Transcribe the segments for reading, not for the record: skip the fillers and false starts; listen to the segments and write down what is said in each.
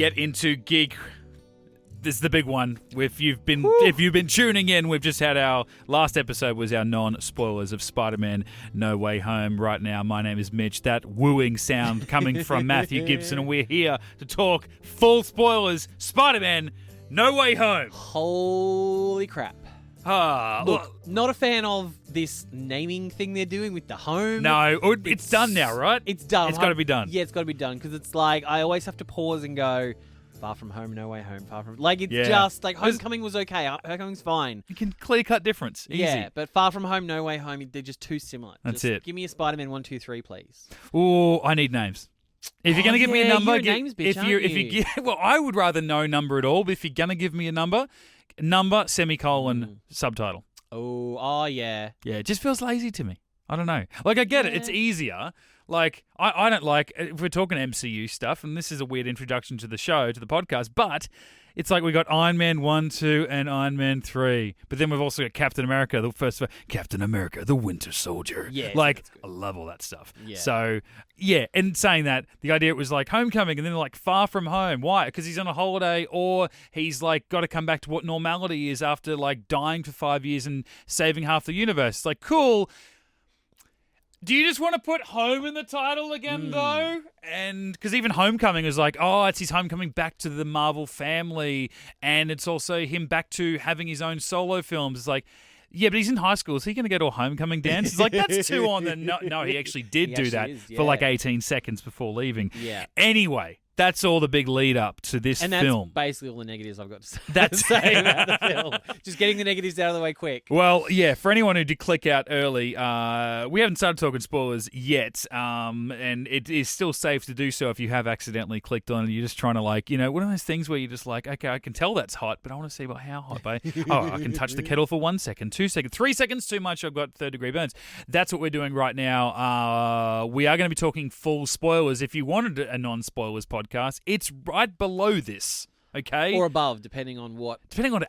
get into geek. This is the big one. If you've been tuning in, we've just had our last episode was our non-spoilers of Spider-Man No Way Home. Right now, my name is Mitch. That wooing sound coming from Matthew Gibson, and we're here to talk full spoilers, Spider-Man No Way Home. Holy crap. Look, not a fan of this naming thing they're doing with the home. No, it's done now, right? It's done. It's got to be done. Yeah, it's got to be done, because it's like I always have to pause and go, Far From Home, No Way Home, Far From... Like, it's just, like, Homecoming was okay. Homecoming's fine. You can clear-cut difference. Easy. Yeah, but Far From Home, No Way Home, they're just too similar. That's it. Give me a Spider-Man 1, 2, 3, please. Oh, I need names. If you're going to give me a number... You're a names bitch, aren't you? Well, I would rather no number at all, but if you're going to give me a number, semicolon, subtitle. Oh, yeah. Yeah, it just feels lazy to me. I don't know. Like, I get it. It's easier. Like, I don't like, if we're talking MCU stuff, and this is a weird introduction to the show, to the podcast, but it's like we got Iron Man 1, 2, and Iron Man 3. But then we've also got Captain America, Captain America, the Winter Soldier. Yeah. Like, I love all that stuff. Yeah. So, yeah, and saying that, the idea was like Homecoming, and then like Far From Home. Why? Because he's on a holiday, or he's like got to come back to what normality is after like dying for 5 years and saving half the universe. It's like, cool. Do you just want to put home in the title again, though? And because even Homecoming is like, oh, it's his homecoming back to the Marvel family, and it's also him back to having his own solo films. It's like, yeah, but he's in high school. Is he going to go to a homecoming dance? It's like, that's too on the... No, he actually did do that for like 18 seconds before leaving. Yeah. Anyway, that's all the big lead up to this film. And that's basically all the negatives I've got to say, That's about the film. Just getting the negatives out of the way quick. Well, yeah, for anyone who did click out early, we haven't started talking spoilers yet, and it is still safe to do so if you have accidentally clicked on and you're just trying to, like, you know, one of those things where you're just like, okay, I can tell that's hot, but I want to see how hot. I can touch the kettle for 1 second, 2 seconds, 3 seconds too much, I've got third-degree burns. That's what we're doing right now. We are going to be talking full spoilers. If you wanted a non-spoilers podcast, it's right below this. Okay. Or above, depending on what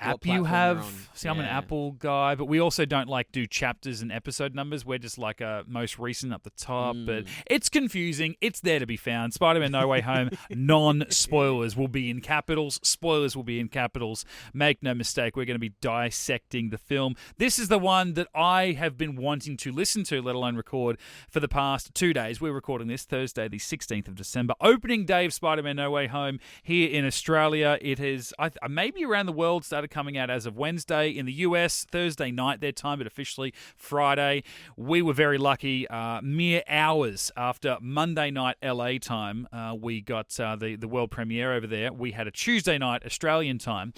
app you have. On. See, I'm an Apple guy, but we also don't like do chapters and episode numbers. We're just like a most recent up the top. But it's confusing. It's there to be found. Spider-Man No Way Home, non-spoilers will be in capitals. Spoilers will be in capitals. Make no mistake, we're going to be dissecting the film. This is the one that I have been wanting to listen to, let alone record, for the past 2 days. We're recording this Thursday, the 16th of December. Opening day of Spider-Man No Way Home here in Australia. It has, maybe around the world, started coming out as of Wednesday. In the US, Thursday night their time, but officially Friday. We were very lucky. Mere hours after Monday night LA time, we got the world premiere over there. We had a Tuesday night Australian time.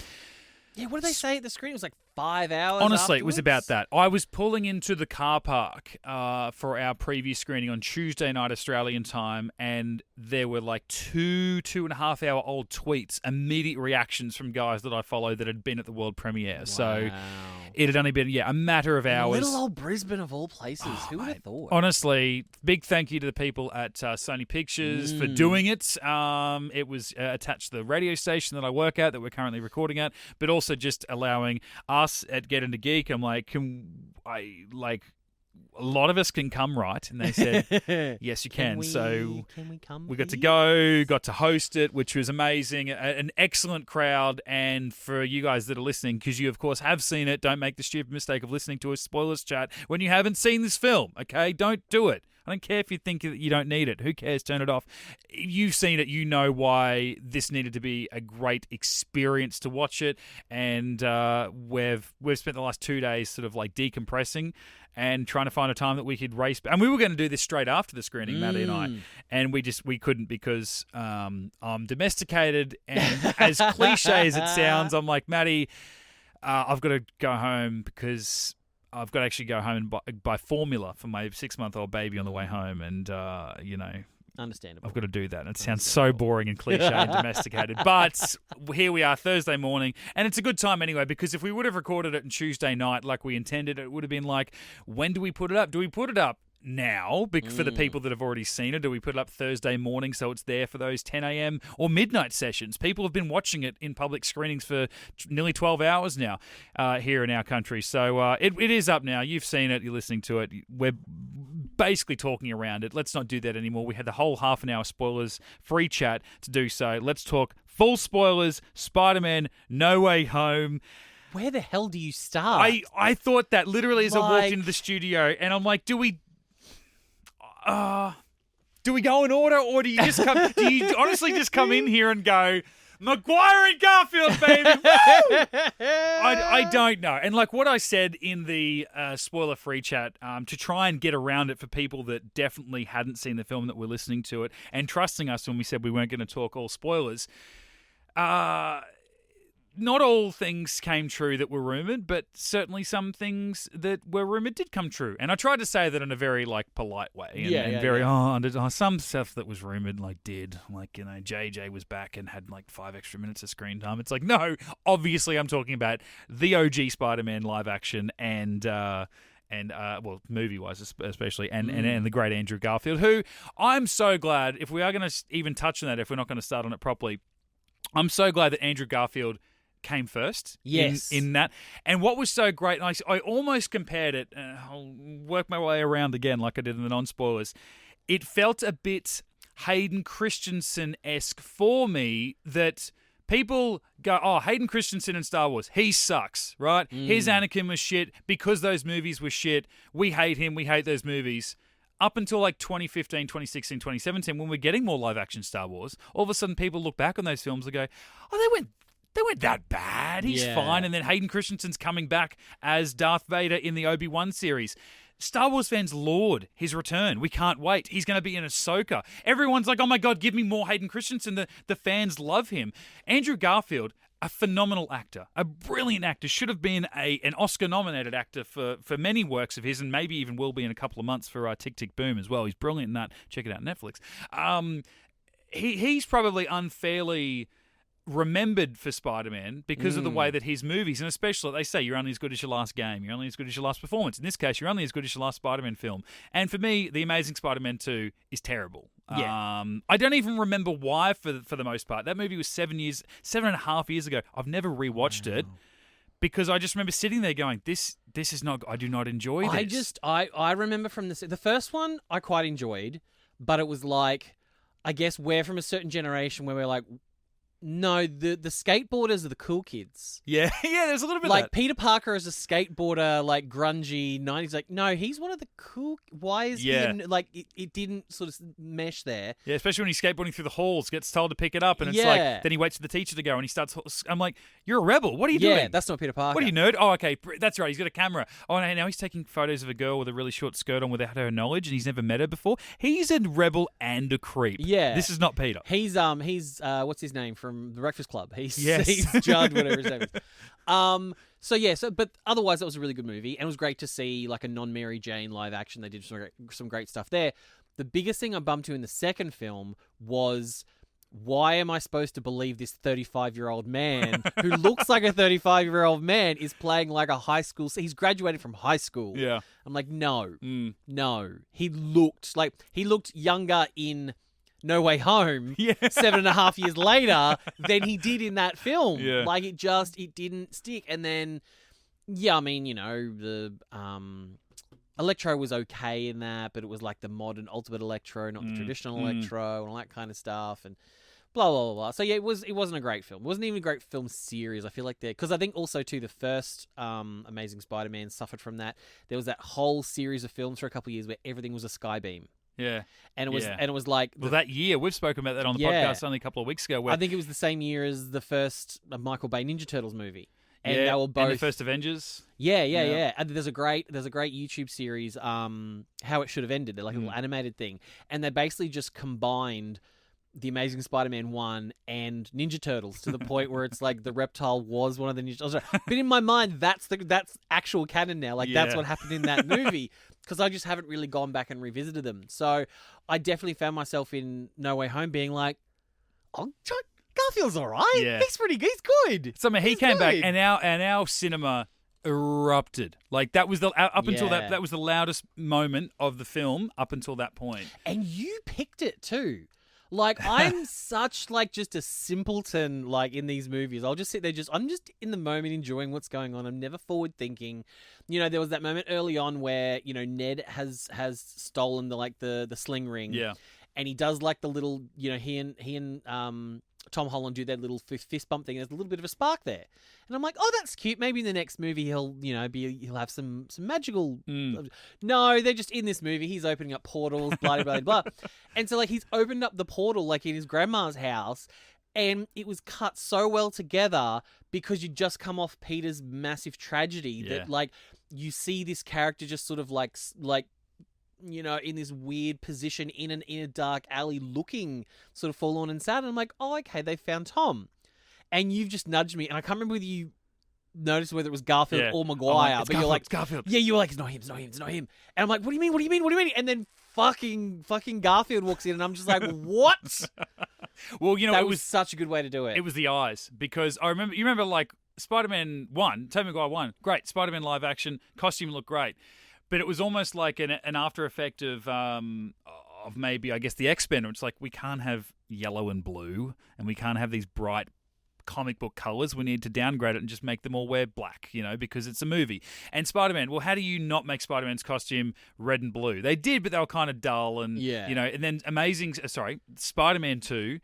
Yeah, what did they say at the screen? It was like 5 hours Honestly, afterwards? It was about that. I was pulling into the car park for our preview screening on Tuesday night Australian time, and there were like 2.5 hour old tweets, immediate reactions from guys that I follow that had been at the world premiere. Wow. So it had only been, a matter of hours. Little old Brisbane of all places. Who would have thought? Honestly, big thank you to the people at Sony Pictures for doing it. It was attached to the radio station that I work at, that we're currently recording at, but also just allowing us at Get Into Geek. I'm like, a lot of us can come, right? And they said, yes, you can. So we come? We got to go, got to host it, which was amazing. An excellent crowd. And for you guys that are listening, because you, of course, have seen it, don't make the stupid mistake of listening to a spoilers chat when you haven't seen this film, okay? Don't do it. I don't care if you think that you don't need it. Who cares? Turn it off. You've seen it. You know why this needed to be a great experience to watch it. And we've spent the last 2 days sort of like decompressing and trying to find a time that we could race. And we were going to do this straight after the screening, Maddie and I. And we couldn't because I'm domesticated. And as cliche as it sounds, I'm like, Maddie, I've got to go home because I've got to actually go home and buy formula for my 6-month-old baby on the way home. And, Understandable. I've got to do that. And it sounds so boring and cliche and domesticated. But here we are, Thursday morning. And it's a good time anyway, because if we would have recorded it on Tuesday night like we intended, it would have been like, when do we put it up? Do we put it up now for the people that have already seen it? Do we put it up Thursday morning so it's there for those 10 a.m. or midnight sessions? People have been watching it in public screenings for nearly 12 hours now here in our country. So it is up now. You've seen it. You're listening to it. We're basically talking around it. Let's not do that anymore. We had the whole half an hour spoilers free chat to do so. Let's talk full spoilers, Spider-Man No Way Home. Where the hell do you start? I thought that literally as I walked into the studio, and I'm like, do we go in order, or do you honestly just come in here and go, Maguire and Garfield, baby? Woo! I don't know. And like what I said in the spoiler-free chat, to try and get around it for people that definitely hadn't seen the film that were listening to it and trusting us when we said we weren't going to talk all spoilers, not all things came true that were rumoured, but certainly some things that were rumoured did come true. And I tried to say that in a very polite way. Some stuff that was rumoured did. JJ was back and had 5 extra minutes of screen time. It's no, obviously I'm talking about the OG Spider-Man live action and movie-wise especially, and the great Andrew Garfield, who I'm so glad, if we are going to even touch on that, if we're not going to start on it properly, I'm so glad that Andrew Garfield came first in that. And what was so great, and I almost compared it, I'll work my way around again like I did in the non-spoilers, it felt a bit Hayden Christensen-esque for me, that people go, oh, Hayden Christensen in Star Wars, he sucks, right? His Anakin was shit because those movies were shit. We hate him, we hate those movies. Up until 2015, 2016, 2017, when we're getting more live-action Star Wars, all of a sudden people look back on those films and go, oh, they weren't that bad. He's fine. And then Hayden Christensen's coming back as Darth Vader in the Obi-Wan series. Star Wars fans laud his return. We can't wait. He's going to be in Ahsoka. Everyone's like, oh my God, give me more Hayden Christensen. The fans love him. Andrew Garfield, a phenomenal actor, a brilliant actor, should have been an Oscar-nominated actor for many works of his, and maybe even will be in a couple of months for Tick, Tick, Boom as well. He's brilliant in that. Check it out on Netflix. He's probably unfairly remembered for Spider-Man because of the way that his movies, and especially, they say you're only as good as your last game, you're only as good as your last performance. In this case, you're only as good as your last Spider-Man film. And for me, The Amazing Spider-Man 2 is terrible. Yeah. I don't even remember why for the most part. That movie was 7.5 years ago. I've never rewatched it because I just remember sitting there going, this is not, I do not enjoy this. I remember from the first one I quite enjoyed, but it was I guess we're from a certain generation where we're like, no, the skateboarders are the cool kids. Yeah, there's a little bit of that. Peter Parker as a skateboarder, grungy 90s. No, he's one of the cool. Why is he in, it didn't sort of mesh there. Yeah, especially when he's skateboarding through the halls, gets told to pick it up, and it's then he waits for the teacher to go, and he starts. I'm like, you're a rebel. What are you doing? Yeah, that's not Peter Parker. What are you, nerd? Oh, okay, that's right. He's got a camera. Oh, no, now he's taking photos of a girl with a really short skirt on without her knowledge, and he's never met her before. He's a rebel and a creep. Yeah, this is not Peter. He's what's his name from The Breakfast Club? He's Judd, whatever his name is. But otherwise, that was a really good movie, and it was great to see a non-Mary Jane live action. They did some great stuff there. The biggest thing I bumped to in the second film was, why am I supposed to believe this 35-year-old man who looks like a 35-year-old man is playing a high school? He's graduated from high school. Yeah. I'm like, no. He looked younger in No Way Home 7.5 years later than he did in that film. Yeah. It didn't stick. And then, the Electro was okay in that, but it was the modern Ultimate Electro, not the traditional Electro, and all that kind of stuff, and blah, blah, blah, blah. So yeah, it wasn't a great film. It wasn't even a great film series. I feel like because I think also too, the first Amazing Spider-Man suffered from that. There was that whole series of films for a couple of years where everything was a skybeam. Yeah. And it was that year, we've spoken about that on the podcast only a couple of weeks ago. Where I think it was the same year as the first Michael Bay Ninja Turtles movie. And they were both, and the first Avengers. Yeah. And there's a great YouTube series, How It Should Have Ended. They're a little animated thing. And they basically just combined The Amazing Spider-Man 1 and Ninja Turtles to the point where it's the reptile was one of the Ninja Turtles. But in my mind, that's actual canon now. That's what happened in that movie. Because I just haven't really gone back and revisited them. So I definitely found myself in No Way Home being like, oh, Garfield's all right. Yeah. He's pretty good. He's good. So he came back, and our cinema erupted. That was until that was the loudest moment of the film up until that point. And you picked it too. Like, I'm such, like, just a simpleton, like, in these movies. I'll just sit there I'm just in the moment enjoying what's going on. I'm never forward thinking. You know, there was that moment early on where, you know, Ned has stolen the sling ring. Yeah. And he does, like, the little, you know, he and Tom Holland do that little fist bump thing. There's a little bit of a spark there. And I'm like, oh, that's cute. Maybe in the next movie he'll have some magical... No, they're just in this movie. He's opening up portals, blah, blah, blah, blah. And so, like, he's opened up the portal, like, in his grandma's house. And it was cut so well together because you just come off Peter's massive tragedy that, like, you see this character just sort of, like, you know, in this weird position in a dark alley looking sort of forlorn and sad. And I'm like, oh, okay, they found Tom. And you've just nudged me. And I can't remember whether you noticed whether it was Garfield or Maguire. But you're like, it's Garfield. Yeah, you were like, it's not him. And I'm like, what do you mean? And then fucking Garfield walks in and I'm just like, what? Well, you know, that was such a good way to do it. It was the eyes. Because you remember like Spider-Man 1, Tobey Maguire 1, great. Spider-Man live action, costume looked great. But it was almost like an after effect of maybe, I guess, the X-Men. It's like we can't have yellow and blue, and we can't have these bright comic book colors. We need to downgrade it and just make them all wear black, you know, because it's a movie. And Spider-Man, well, how do you not make Spider-Man's costume red and blue? They did, but they were kind of dull and, you know, and then Spider-Man 2,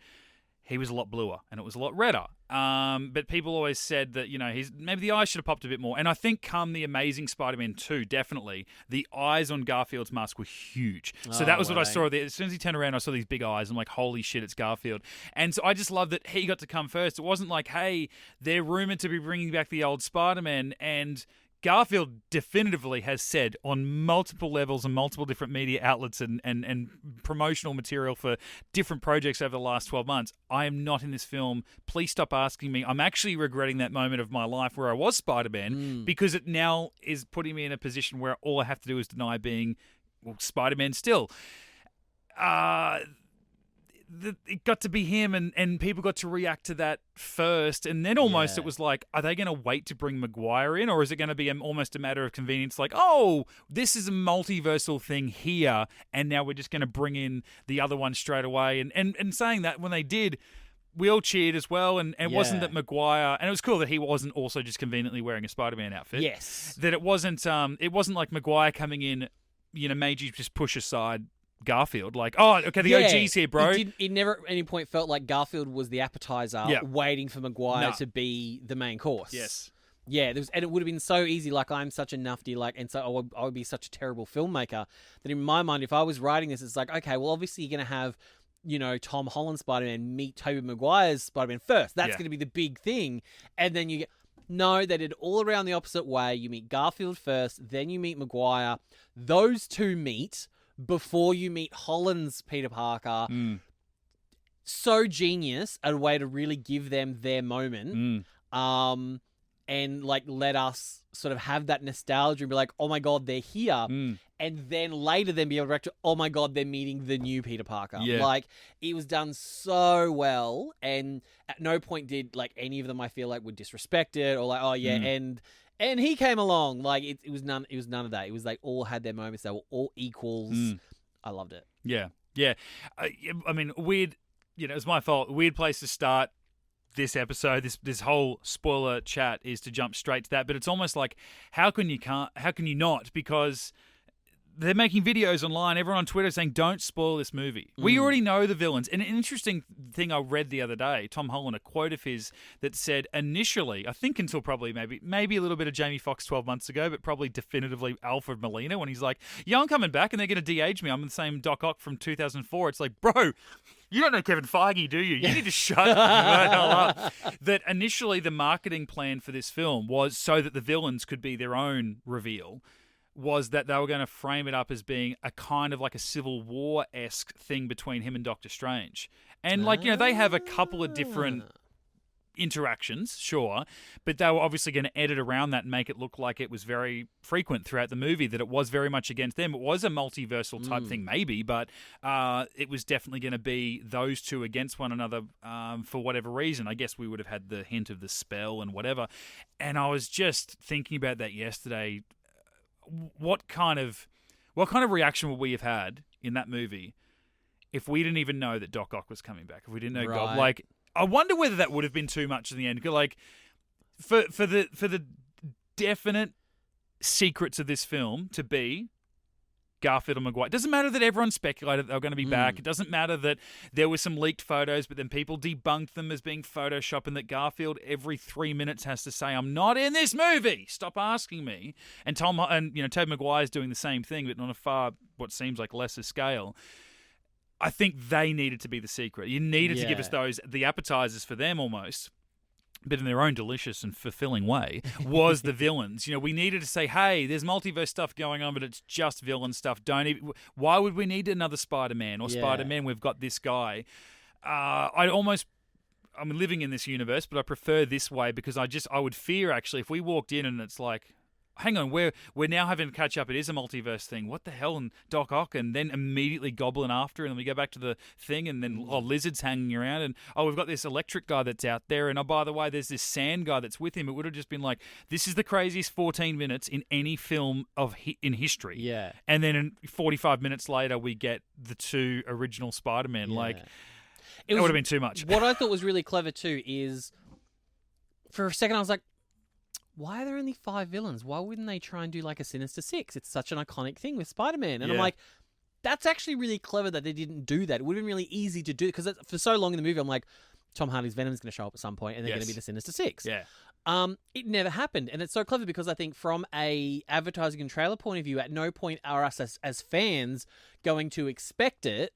he was a lot bluer and it was a lot redder. But people always said that, you know, maybe the eyes should have popped a bit more. And I think come the Amazing Spider-Man 2, definitely, the eyes on Garfield's mask were huge. So that was what I saw there. As soon as he turned around, I saw these big eyes. I'm like, holy shit, it's Garfield. And so I just love that he got to come first. It wasn't like, hey, they're rumored to be bringing back the old Spider-Man, and Garfield definitively has said on multiple levels and multiple different media outlets and promotional material for different projects over the last 12 months, I am not in this film. Please stop asking me. I'm actually regretting that moment of my life where I was Spider-Man because it now is putting me in a position where all I have to do is deny being Spider-Man still. It got to be him and people got to react to that first, and then almost it was like, are they going to wait to bring Maguire in, or is it going to be almost a matter of convenience, like, oh, this is a multiversal thing here and now we're just going to bring in the other one straight away, and saying that when they did, we all cheered as well, and it wasn't that Maguire, and it was cool that he wasn't also just conveniently wearing a Spider-Man outfit. Yes. That it wasn't like Maguire coming in, you know, made you just push aside Garfield, like, oh, okay, the OG's here, bro. It never at any point felt like Garfield was the appetizer waiting for Maguire to be the main course. Yes. Yeah, and it would have been so easy, like, I'm such a nuffy, like, and so I would be such a terrible filmmaker that in my mind, if I was writing this, it's like, okay, well, obviously you're going to have, you know, Tom Holland Spider-Man meet Tobey Maguire's Spider-Man first. That's going to be the big thing. And then you get... No, they did all around the opposite way. You meet Garfield first, then you meet Maguire. Those two meet before you meet Holland's Peter Parker. So genius, a way to really give them their moment. And like let us sort of have that nostalgia and be like, oh my God, they're here. And then later then be able to react to, oh my God, they're meeting the new Peter Parker. Like, it was done so well. And at no point did like any of them, I feel like, would disrespect it or like, oh yeah, and he came along. Like, it was none of that. It was like all had their moments. They were all equals. I loved it. Yeah. I mean, weird, you know, it was my fault. Weird place to start this episode, this whole spoiler chat, is to jump straight to that. But it's almost like, how can you not? Because they're making videos online, everyone on Twitter saying, don't spoil this movie. We already know the villains. And an interesting thing I read the other day, Tom Holland, a quote of his that said initially, I think until probably maybe a little bit of Jamie Foxx 12 months ago, but probably definitively Alfred Molina, when he's like, yeah, I'm coming back and they're going to de-age me. I'm the same Doc Ock from 2004. It's like, bro, you don't know Kevin Feige, do you? You need to shut the hell up. That initially the marketing plan for this film was so that the villains could be their own reveal, was that they were going to frame it up as being a kind of like a Civil War-esque thing between him and Doctor Strange. And like, you know, they have a couple of different interactions, sure, but they were obviously going to edit around that and make it look like it was very frequent throughout the movie, that it was very much against them. It was a multiversal type thing maybe, but it was definitely going to be those two against one another for whatever reason. I guess we would have had the hint of the spell and whatever. And I was just thinking about that yesterday. What kind of reaction would we have had in that movie if we didn't even know that Doc Ock was coming back, if we didn't know Right. like, I wonder whether that would have been too much in the end. Like, for the definite secrets of this film to be Garfield and Maguire. It doesn't matter that everyone speculated they were going to be back. It doesn't matter that there were some leaked photos, but then people debunked them as being Photoshop, and that Garfield every 3 minutes has to say, "I'm not in this movie. Stop asking me." And Tobey Maguire's doing the same thing, but on a far, what seems like lesser scale. I think they needed to be the secret. You needed to give us the appetizers for them almost, but in their own delicious and fulfilling way, was the villains. We needed to say, hey, there's multiverse stuff going on, but it's just villain stuff. Why would we need another Spider-Man or Spider-Man? We've got this guy. I'm living in this universe, but I prefer this way because I would fear, actually, if we walked in and it's like, hang on, we're now having to catch up. It is a multiverse thing. What the hell? And Doc Ock, and then immediately Goblin after, and then we go back to the thing, and then Lizard's hanging around, and we've got this electric guy that's out there, and by the way, there's this sand guy that's with him. It would have just been like, this is the craziest 14 minutes in any film in history. Yeah. And then 45 minutes later, we get the two original Spider-Man. Yeah. Like, it would have been too much. What I thought was really clever too is, for a second I was like, why are there only 5 villains? Why wouldn't they try and do like a Sinister Six? It's such an iconic thing with Spider-Man. And I'm like, that's actually really clever that they didn't do that. It would have been really easy to do, because for so long in the movie, I'm like, Tom Hardy's Venom's going to show up at some point, and they're going to be the Sinister Six. Yeah. It never happened, and it's so clever because I think from a advertising and trailer point of view, at no point are us as fans going to expect it.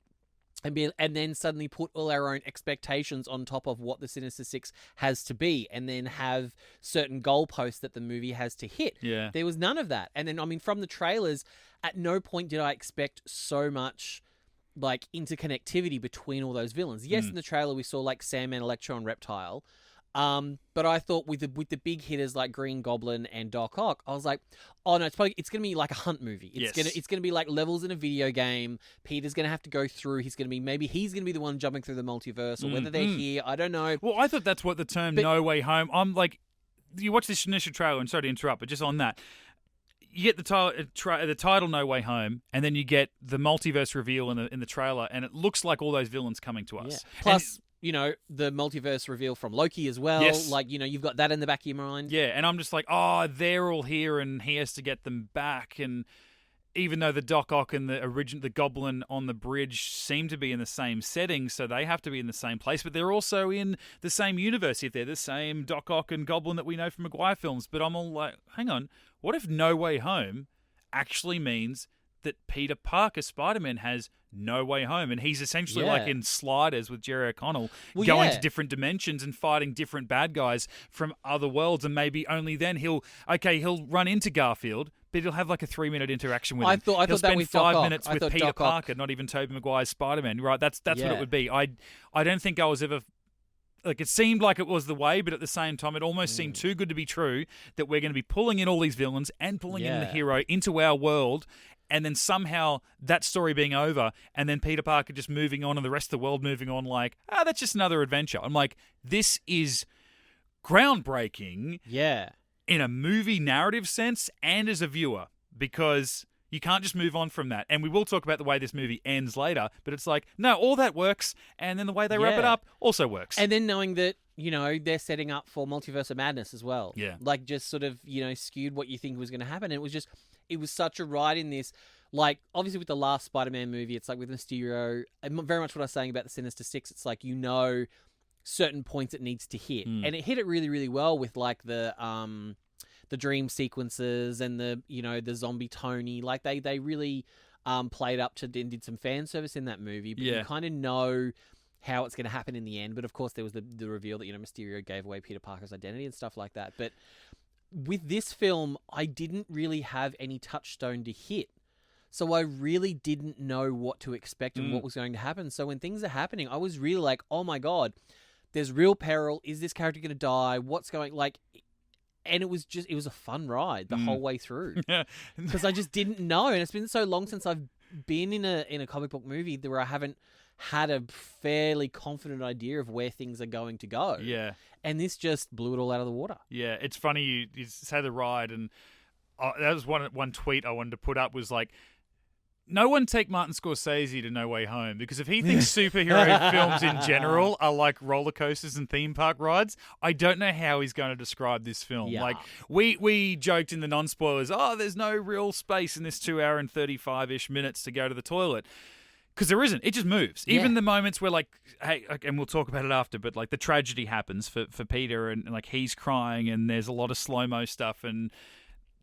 And then suddenly put all our own expectations on top of what the Sinister Six has to be, and then have certain goalposts that the movie has to hit. Yeah. There was none of that. And then, from the trailers, at no point did I expect so much like interconnectivity between all those villains. Yes, in the trailer we saw like Sandman, Electro, and Reptile. But I thought with the big hitters like Green Goblin and Doc Ock, I was like, oh no, it's gonna be like a hunt movie. It's gonna be like levels in a video game. Peter's gonna have to go through. He's gonna be the one jumping through the multiverse, or whether they're here, I don't know. Well, I thought that's what the term "No Way Home." I'm like, you watch this initial trailer, and sorry to interrupt, but just on that, you get the title "No Way Home," and then you get the multiverse reveal in the trailer, and it looks like all those villains coming to us. Yeah. Plus, the multiverse reveal from Loki as well. Yes. Like, you've got that in the back of your mind. Yeah, and I'm just like, they're all here, and he has to get them back. And even though the Doc Ock and the Goblin on the bridge seem to be in the same setting, so they have to be in the same place, but they're also in the same universe if they're the same Doc Ock and Goblin that we know from Maguire films. But I'm all like, hang on, what if No Way Home actually means that Peter Parker, Spider-Man, has no way home, and he's essentially like in Sliders with Jerry O'Connell, going to different dimensions and fighting different bad guys from other worlds, and maybe only then he'll run into Garfield, but he'll have like a 3-minute interaction with him. I he'll thought that spend with 5 Doc minutes Ock. with Peter Parker, not even Tobey Maguire's Spider-Man. Right? That's what it would be. I don't think I was ever. Like, it seemed like it was the way, but at the same time, it almost seemed too good to be true that we're going to be pulling in all these villains and pulling in the hero into our world, and then somehow that story being over, and then Peter Parker just moving on and the rest of the world moving on like, that's just another adventure. I'm like, this is groundbreaking in a movie narrative sense and as a viewer, because you can't just move on from that. And we will talk about the way this movie ends later, but it's like, no, all that works, and then the way they wrap it up also works. And then knowing that, they're setting up for Multiverse of Madness as well. Yeah. Like, just sort of, skewed what you think was going to happen. And it was such a ride in this. Like, obviously with the last Spider-Man movie, it's like with Mysterio, and very much what I was saying about the Sinister Six, it's like, certain points it needs to hit. And it hit it really, really well with like the dream sequences and the zombie Tony. Like, they really played up to and did some fan service in that movie. But you kind of know how it's going to happen in the end. But of course, there was the reveal that Mysterio gave away Peter Parker's identity and stuff like that. But with this film, I didn't really have any touchstone to hit. So I really didn't know what to expect and what was going to happen. So when things are happening, I was really like, oh my God, there's real peril. Is this character going to die? What's going like? And it was a fun ride the whole way through. Because I just didn't know. And it's been so long since I've been in a comic book movie where I haven't had a fairly confident idea of where things are going to go. Yeah. And this just blew it all out of the water. Yeah. It's funny you say the ride, and that was one tweet I wanted to put up was like, no one take Martin Scorsese to No Way Home, because if he thinks superhero films in general are like roller coasters and theme park rides, I don't know how he's going to describe this film. Yeah. Like, we joked in the non-spoilers, there's no real space in this 2 hour and 35-ish minutes to go to the toilet. Because there isn't. It just moves. Yeah. Even the moments where, like, hey, and we'll talk about it after, but, like, the tragedy happens for Peter and, like, he's crying and there's a lot of slow-mo stuff and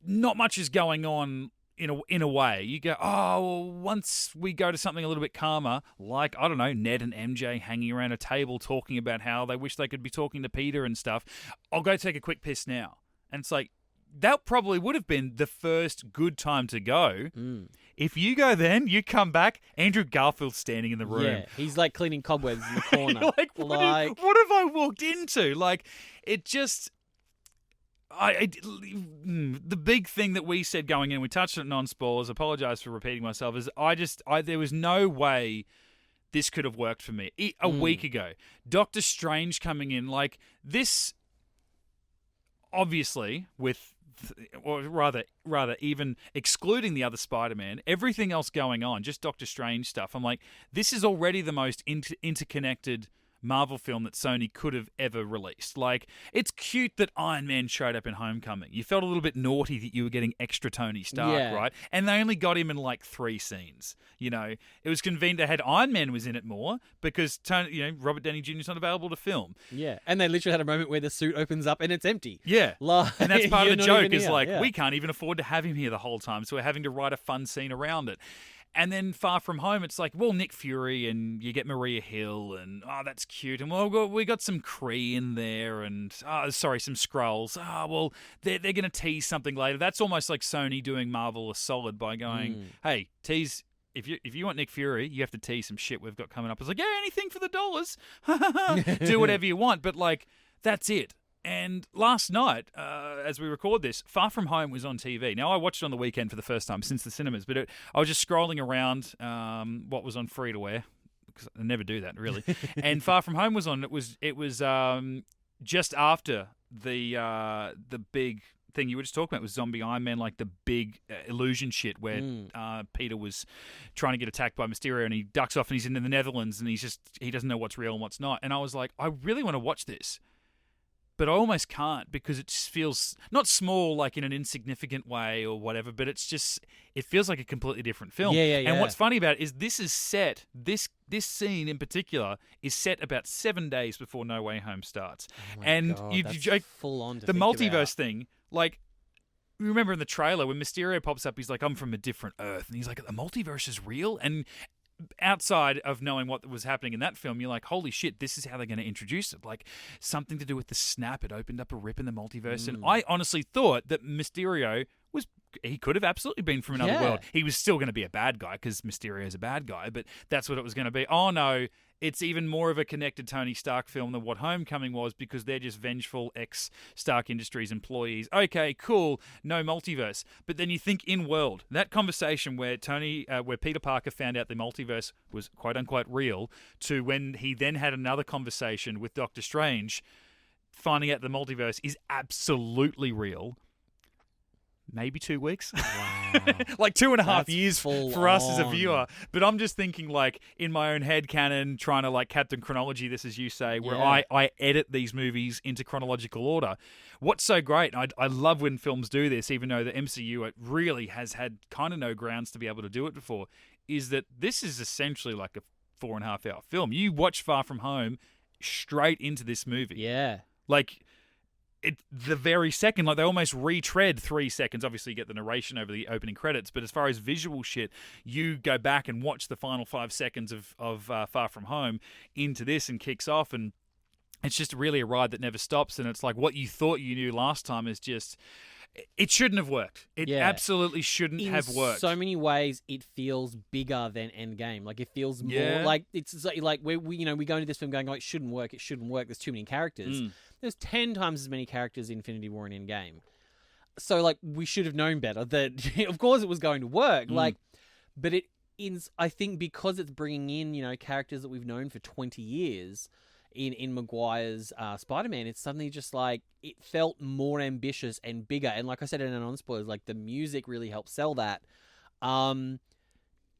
not much is going on in a way. You go, well, once we go to something a little bit calmer, like, I don't know, Ned and MJ hanging around a table talking about how they wish they could be talking to Peter and stuff, I'll go take a quick piss now. And it's like, that probably would have been the first good time to go. If you go then, you come back, Andrew Garfield's standing in the room. Yeah, he's like cleaning cobwebs in the corner. You're like, what have I walked into? Like, it just... the big thing that we said going in, we touched on non-spoilers, apologize for repeating myself, is there was no way this could have worked for me. A week ago, Doctor Strange coming in, like, this, obviously, or rather even excluding the other Spider-Man, everything else going on, just Doctor Strange stuff, I'm like, this is already the most interconnected Marvel film that Sony could have ever released. Like, it's cute that Iron Man showed up in Homecoming. You felt a little bit naughty that you were getting extra Tony Stark, right? And they only got him in like 3 scenes. It was convenient they had Iron Man was in it more because Robert Downey Jr. is not available to film. Yeah, and they literally had a moment where the suit opens up and it's empty. Yeah, and that's part of the joke is we can't even afford to have him here the whole time, so we're having to write a fun scene around it. And then Far From Home, it's like, well, Nick Fury and you get Maria Hill and, that's cute. And, we got some Kree in there and, some Skrulls. They're going to tease something later. That's almost like Sony doing Marvel a solid by going, hey, tease... If you want Nick Fury, you have to tease some shit we've got coming up. It's like, yeah, anything for the dollars. Do whatever you want. But, like, that's it. And last night, as we record this, Far From Home was on TV. Now, I watched it on the weekend for the first time since the cinemas, but I was just scrolling around what was on free-to-air, because I never do that, really. And Far From Home was on. It was just after the big thing you were just talking about was Zombie Iron Man, like the big illusion shit where Peter was trying to get attacked by Mysterio and he ducks off and he's in the Netherlands and he doesn't know what's real and what's not. And I was like, I really want to watch this. But I almost can't because it just feels not small, like in an insignificant way or whatever, but it feels like a completely different film. Yeah. And what's funny about it is this scene in particular is set about 7 days before No Way Home starts. Oh my and God, you that's joke full on to the think multiverse about. thing, like, remember in the trailer when Mysterio pops up, he's like, I'm from a different Earth. And he's like, the multiverse is real? And outside of knowing what was happening in that film, you're like, holy shit, this is how they're going to introduce it. Like, something to do with the snap. It opened up a rip in the multiverse. And I honestly thought that Mysterio he could have absolutely been from another world. He was still going to be a bad guy because Mysterio is a bad guy, but that's what it was going to be. Oh, no, it's even more of a connected Tony Stark film than what Homecoming was because they're just vengeful ex-Stark Industries employees. Okay, cool, no multiverse. But then you think in-world, that conversation where Peter Parker found out the multiverse was quote-unquote real to when he then had another conversation with Doctor Strange, finding out the multiverse is absolutely real. Maybe 2 weeks. Wow. Like 2.5 That's years full for us as a on. viewer. But I'm just thinking, like, in my own head canon, trying to, like, Captain Chronology this, as you say, where I edit these movies into chronological order. What's so great, and I love when films do this, even though the MCU it really has had kind of no grounds to be able to do it before, is that this is essentially like a 4.5 hour film. You watch Far From Home straight into this movie. Yeah. Like... the very second, like they almost retread 3 seconds. Obviously, you get the narration over the opening credits, but as far as visual shit, you go back and watch the final 5 seconds of Far From Home into this and kicks off, and it's just really a ride that never stops. And it's like what you thought you knew last time is just... It shouldn't have worked. It absolutely shouldn't have worked. In so many ways, it feels bigger than Endgame. Like, it feels more like it's like we go into this film going, oh, it shouldn't work. There's too many characters. There's 10 times as many characters in Infinity War and Endgame. So, like, we should have known better that, of course, it was going to work. Like, but I think because it's bringing in, characters that we've known for 20 years in Maguire's Spider-Man, it's suddenly just like, it felt more ambitious and bigger. And like I said in non-spoilers, like the music really helped sell that.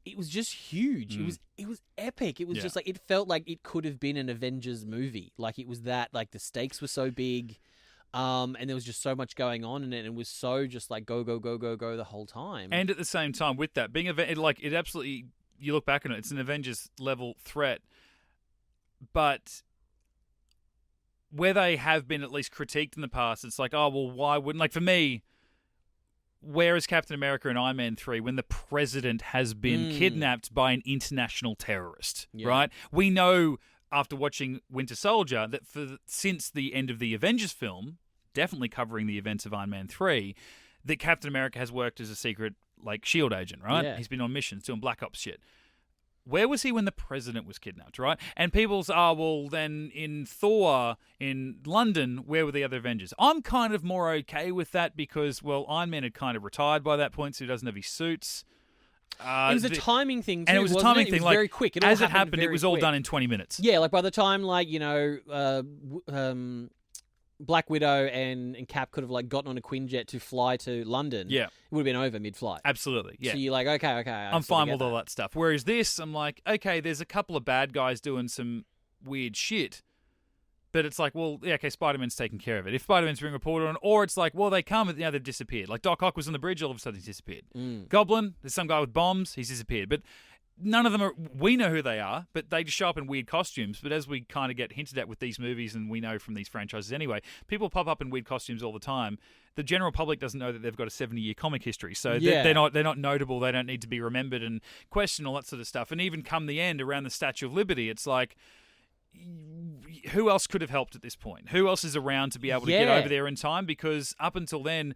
it was just huge. It was epic. It was just like, it felt like it could have been an Avengers movie. Like, it was that, like, the stakes were so big, and there was just so much going on in it, and it was so just like go, go, go, go, go the whole time. And at the same time, with that being it absolutely, you look back on it, it's an Avengers level threat, but where they have been at least critiqued in the past, it's like, oh well, why wouldn't, like, for me, where is Captain America in Iron Man 3 when the president has been kidnapped by an international terrorist, right? We know after watching Winter Soldier that since the end of the Avengers film, definitely covering the events of Iron Man 3, that Captain America has worked as a secret, like, SHIELD agent, right? Yeah. He's been on missions doing Black Ops shit. Where was he when the president was kidnapped, right? And people's, well, then in Thor, in London, where were the other Avengers? I'm kind of more okay with that because, well, Iron Man had kind of retired by that point, so he doesn't have his suits. It was a timing thing, too, and it was a timing thing. It was like, very quick. As it happened, it was all done in 20 minutes. Yeah, like, by the time, like, you know, Black Widow and Cap could have, like, gotten on a Quinjet to fly to London. Yeah. It would have been over mid-flight. Absolutely, yeah. So you're like, okay. I'm fine with all that stuff. Whereas this, I'm like, okay, there's a couple of bad guys doing some weird shit. But it's like, well, yeah, okay, Spider-Man's taking care of it. If Spider-Man's being reported on, or it's like, well, they come and now they've disappeared. Like, Doc Ock was on the bridge, all of a sudden he's disappeared. Goblin, there's some guy with bombs, he's disappeared. But none of them are, we know who they are, but they just show up in weird costumes. But as we kind of get hinted at with these movies, and we know from these franchises anyway, people pop up in weird costumes all the time. The general public doesn't know that they've got a 70-year comic history, so they're not notable. They don't need to be remembered and questioned, all that sort of stuff. And even come the end, around the Statue of Liberty, it's like, who else could have helped at this point? Who else is around to be able to get over there in time? Because up until then,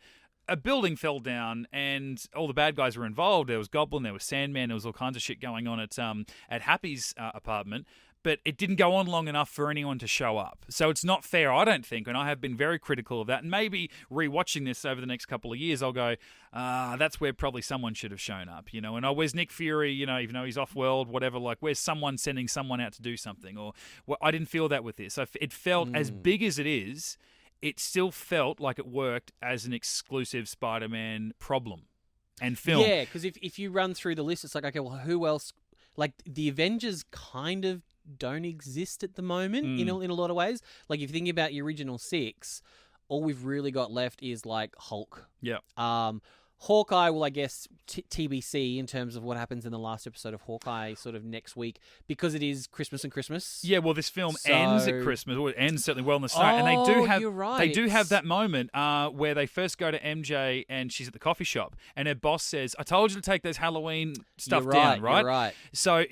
a building fell down and all the bad guys were involved. There was Goblin, there was Sandman, there was all kinds of shit going on at Happy's apartment. But it didn't go on long enough for anyone to show up. So it's not fair, I don't think, and I have been very critical of that. And maybe rewatching this over the next couple of years, I'll go, that's where probably someone should have shown up, you know. And where's Nick Fury, you know, even though he's off-world, whatever, like, where's someone sending someone out to do something? Or I didn't feel that with this. It felt, as big as it is, it still felt like it worked as an exclusive Spider-Man problem and film. Yeah, because if you run through the list, it's like, okay, well, who else? Like, the Avengers kind of don't exist at the moment in a lot of ways. Like, if you think about the original 6, all we've really got left is, like, Hulk. Yeah. Hawkeye, well, I guess TBC in terms of what happens in the last episode of Hawkeye sort of next week, because it is Christmas and Christmas. Yeah, well, this film ends at Christmas, or it ends certainly well in the start, and they do have that moment where they first go to MJ and she's at the coffee shop, and her boss says, "I told you to take those Halloween stuff down, right?" You're right. So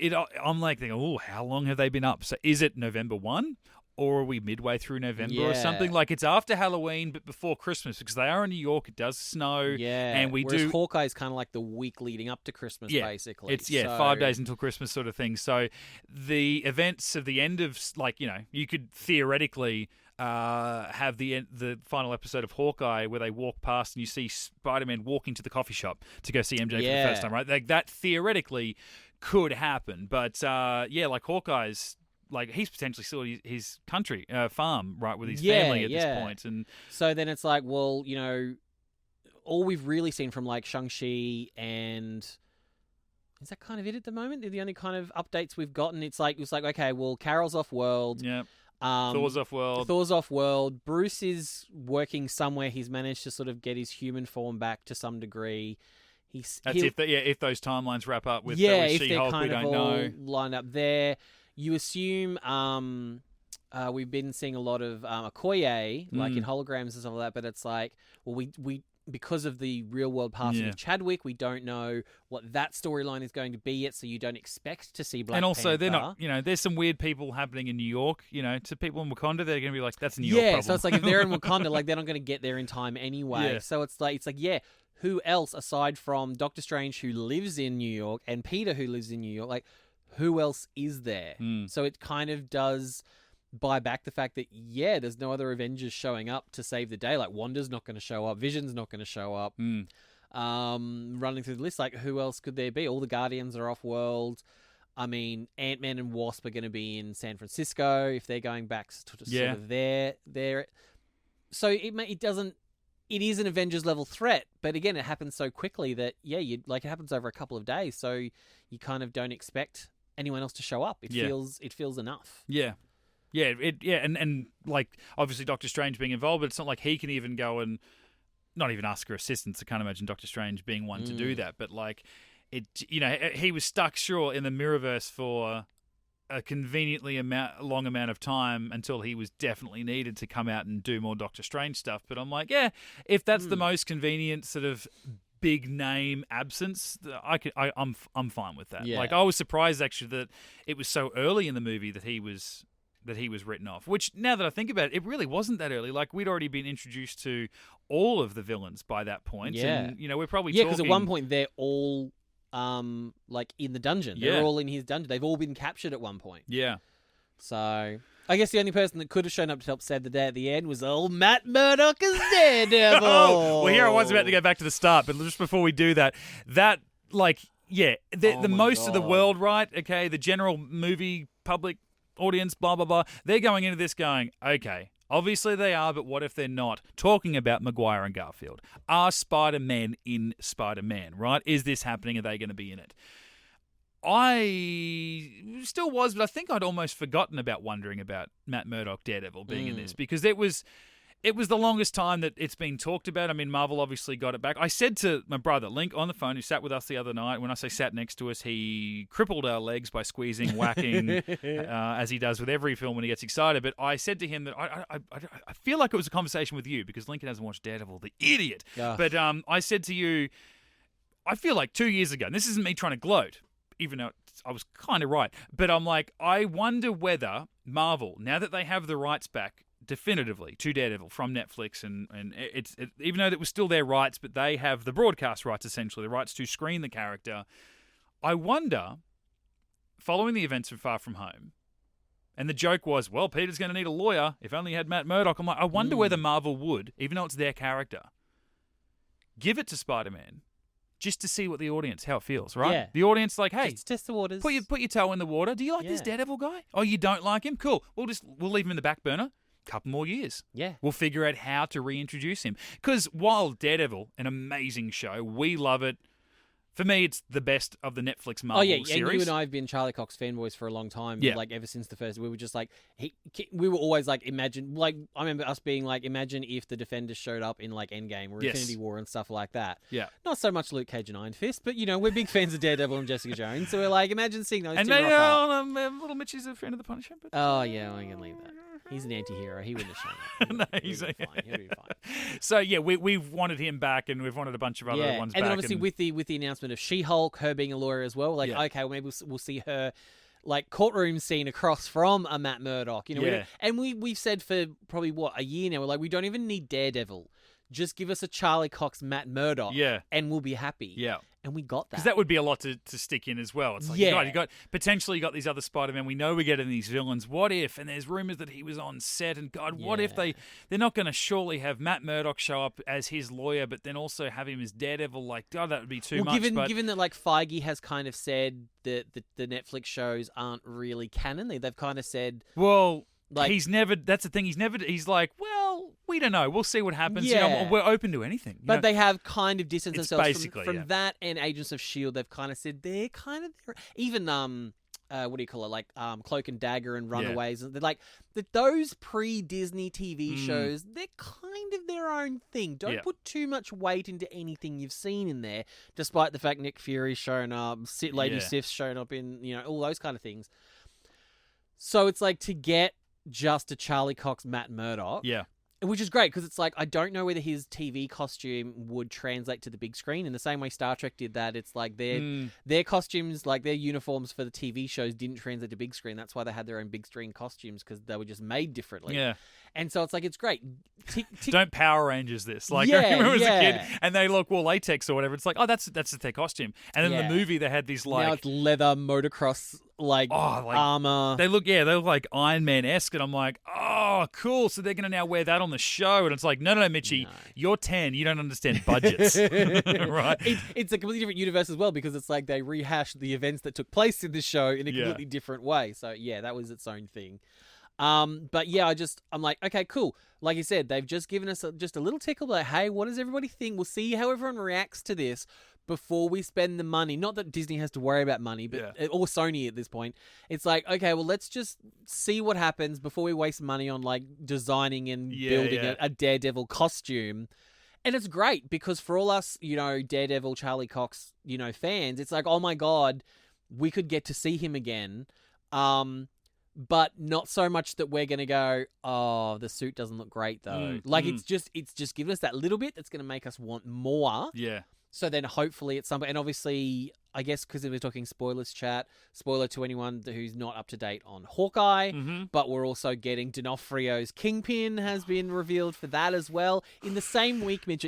I'm like thinking, oh, how long have they been up? So is it November 1? Or are we midway through November or something? Like, it's after Halloween, but before Christmas, because they are in New York. It does snow. Yeah. And whereas Hawkeye's kind of like the week leading up to Christmas, basically. It's, 5 days until Christmas sort of thing. So the events of the end of, like, you know, you could theoretically have the final episode of Hawkeye where they walk past and you see Spider-Man walking to the coffee shop to go see MJ for the first time, right? Like, that theoretically could happen. But, like, Hawkeye's, like, he's potentially still at his country farm, right, with his family at this point. And so then it's like, well, you know, all we've really seen from, like, Shang-Chi and... Is that kind of it at the moment? They're the only kind of updates we've gotten. It's like, okay, well, Carol's off-world. Yeah. Thor's off-world. Bruce is working somewhere. He's managed to sort of get his human form back to some degree. If those timelines wrap up with if She-Hulk, they're kind we of don't all know. lined up there. You assume we've been seeing a lot of Okoye, like in holograms and stuff like that, but it's like, well, we because of the real-world passing of Chadwick, we don't know what that storyline is going to be yet, so you don't expect to see Black Panther. And also, they're not, you know, there's some weird people happening in New York, you know, to people in Wakanda, they're going to be like, that's a New York problem. Yeah, so it's like, if they're in Wakanda, like, they're not going to get there in time anyway. Yeah. So it's like, who else aside from Doctor Strange, who lives in New York, and Peter, who lives in New York, like, who else is there? So it kind of does buy back the fact that, there's no other Avengers showing up to save the day. Like, Wanda's not going to show up. Vision's not going to show up. Running through the list, like, who else could there be? All the Guardians are off-world. I mean, Ant-Man and Wasp are going to be in San Francisco if they're going back to sort of there. So it doesn't... it is an Avengers level threat, but again, it happens so quickly that it happens over a couple of days, so you kind of don't expect anyone else to show up. It feels enough. Yeah. Yeah, and like obviously Doctor Strange being involved, but it's not like he can even go and not even ask for assistance. I can't imagine Doctor Strange being one to do that, but like he was stuck in the Mirrorverse for a conveniently long amount of time until he was definitely needed to come out and do more Doctor Strange stuff. But I'm like, if that's the most convenient sort of big name absence, I'm fine with that. Yeah. Like I was surprised actually that it was so early in the movie that he was written off. Which now that I think about it, it really wasn't that early. Like we'd already been introduced to all of the villains by that point. Yeah, and we're probably because at one point they're all like in the dungeon. They're all in his dungeon. They've all been captured at one point. Yeah. So I guess the only person that could have shown up to help save the day at the end was old Matt Murdock as Daredevil. Well, here I was about to go back to the start, but just before we do that like, the most of the world, right? Okay, the general movie public audience, blah, blah, blah. They're going into this going, okay, obviously they are, but what if they're not? Talking about Maguire and Garfield. Are Spider-Man in Spider-Man, right? Is this happening? Are they going to be in it? I still was, but I think I'd almost forgotten about wondering about Matt Murdock Daredevil being in this because it was the longest time that it's been talked about. I mean, Marvel obviously got it back. I said to my brother, Link, on the phone, who sat with us the other night, when I say sat next to us, he crippled our legs by squeezing, whacking, as he does with every film when he gets excited. But I said to him that I feel like it was a conversation with you because Lincoln hasn't watched Daredevil, the idiot. Yeah. But I said to you, I feel like 2 years ago, and this isn't me trying to gloat, even though I was kind of right, but I'm like, I wonder whether Marvel, now that they have the rights back definitively to Daredevil from Netflix, and it's even though it was still their rights, but they have the broadcast rights, essentially, the rights to screen the character. I wonder, following the events of Far From Home, and the joke was, well, Peter's going to need a lawyer, if only he had Matt Murdock. I'm like, I wonder whether Marvel would, even though it's their character, give it to Spider-Man, just to see what the audience, how it feels, right? Yeah. The audience, like, hey, just test the waters. Put your toe in the water. Do you like this Daredevil guy? Oh, you don't like him? Cool. We'll leave him in the back burner. Couple more years. Yeah. We'll figure out how to reintroduce him. Because while Daredevil, an amazing show, we love it. For me, it's the best of the Netflix Marvel series. And you and I have been Charlie Cox fanboys for a long time. Yeah. Like, ever since the first, we were just like, we were always like, imagine, like, I remember us being like, imagine if the Defenders showed up in, like, Endgame or Infinity War and stuff like that. Yeah. Not so much Luke Cage and Iron Fist, but, we're big fans of Daredevil and Jessica Jones. So we're like, imagine seeing those and two rock up. Little Mitch is a friend of the Punisher. But, oh, yeah, I'm going to leave that. He's an anti-hero. He wouldn't have shown up. He'll be fine. He'll be fine. So, we've wanted him back, and we've wanted a bunch of other ones back. And then obviously with the announcement of She-Hulk, her being a lawyer as well, like, okay, well, maybe we'll see her, like, courtroom scene across from a Matt Murdock. We've said for probably, a year now, we're like, we don't even need Daredevil. Just give us a Charlie Cox, Matt Murdock, and we'll be happy. Yeah. And we got that. Because that would be a lot to stick in as well. It's like, you got potentially got these other Spider-Men. We know we're getting these villains. What if? And there's rumors that he was on set. And God, what if they're not going to surely have Matt Murdock show up as his lawyer, but then also have him as Daredevil? Like, God, that would be too much. Given that, like, Feige has kind of said that the Netflix shows aren't really canon. They've kind of said, well, like, he's never. That's the thing. He's like, well, we don't know. We'll see what happens. Yeah. We're open to anything. But they have kind of distanced themselves basically, from that and Agents of S.H.I.E.L.D. They've kind of said they're kind of even what do you call it? Like Cloak and Dagger and Runaways. And they're like those pre-Disney TV shows. They're kind of their own thing. Don't put too much weight into anything you've seen in there. Despite the fact Nick Fury's shown up, Lady Sif's shown up in all those kind of things. So it's like to get just a Charlie Cox, Matt Murdock. Yeah. Which is great because it's like, I don't know whether his TV costume would translate to the big screen in the same way Star Trek did that. It's like their costumes, like their uniforms for the TV shows didn't translate to big screen. That's why they had their own big screen costumes because they were just made differently. Yeah. And so it's like, it's great. Don't Power Rangers this. Like, I remember as a kid and they look latex or whatever. It's like, oh, that's their costume. And then the movie, they had these like... Now it's leather motocross armor. They look like Iron Man-esque. And I'm like, oh, cool. So they're going to now wear that on the show. And it's like, no, Mitchie, you're 10. You don't understand budgets. Right? It's a completely different universe as well because it's like they rehashed the events that took place in this show in a completely different way. So, yeah, that was its own thing. But yeah, I'm like, okay, cool. Like you said, they've just given us just a little tickle, like, hey, what does everybody think? We'll see how everyone reacts to this before we spend the money. Not that Disney has to worry about money, but or Sony at this point. It's like, okay, well, let's just see what happens before we waste money on like designing and building a Daredevil costume. And it's great because for all us, Daredevil, Charlie Cox, fans, it's like, oh my God, we could get to see him again. But not so much that we're going to go, oh, the suit doesn't look great though. It's just giving us that little bit that's going to make us want more. Yeah. So then hopefully at some point, and obviously, I guess because we're talking spoilers chat, spoiler to anyone who's not up to date on Hawkeye, but we're also getting D'Onofrio's Kingpin has been revealed for that as well. In the same week, Mitch,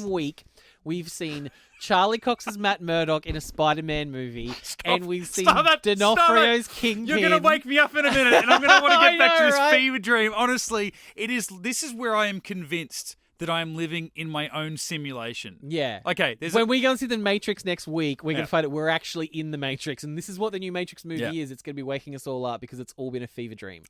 week, we've seen Charlie Cox's Matt Murdock in a Spider-Man movie, and we've seen D'Onofrio's Kingpin. You're going to wake me up in a minute, and I'm going to want to get back to this fever dream. Honestly, this is where I am convinced that I am living in my own simulation. Yeah. Okay. When we go and see The Matrix next week, we're going to find out we're actually in The Matrix. And this is what the new Matrix movie is. It's going to be waking us all up because it's all been a fever dream.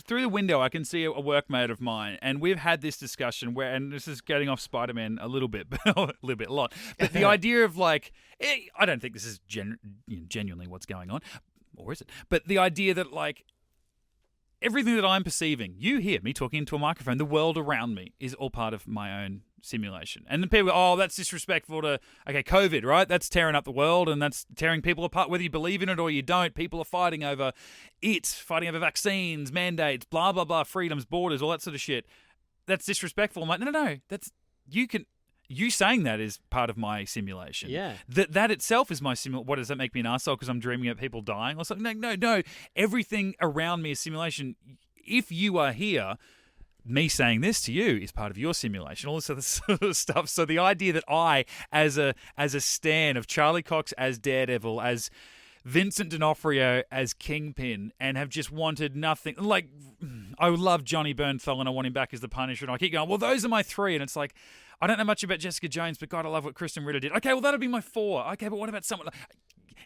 Through the window, I can see a workmate of mine. And we've had this discussion and this is getting off Spider-Man a little bit, a lot. But the idea of like, I don't think this is genuinely what's going on. Or is it? But the idea that like, everything that I'm perceiving, you hear me talking into a microphone, the world around me is all part of my own simulation. And then people go, oh, that's disrespectful to, COVID, right? That's tearing up the world and that's tearing people apart. Whether you believe in it or you don't, people are fighting over vaccines, mandates, blah, blah, blah, freedoms, borders, all that sort of shit. That's disrespectful. I'm like, no, you saying that is part of my simulation. Yeah. That itself is my simulation. What, does that make me an arsehole because I'm dreaming of people dying or something? No. Everything around me is simulation. If you are here, me saying this to you is part of your simulation, all this other sort of stuff. So the idea that I, as a stan of Charlie Cox as Daredevil, as Vincent D'Onofrio as Kingpin, and have just wanted nothing. Like, I love Johnny Bernthal and I want him back as the Punisher, and I keep going, well, those are my three. And it's like, I don't know much about Jessica Jones, but God, I love what Kristen Ritter did. Okay, well, that'll be my four. Okay, but what about someone?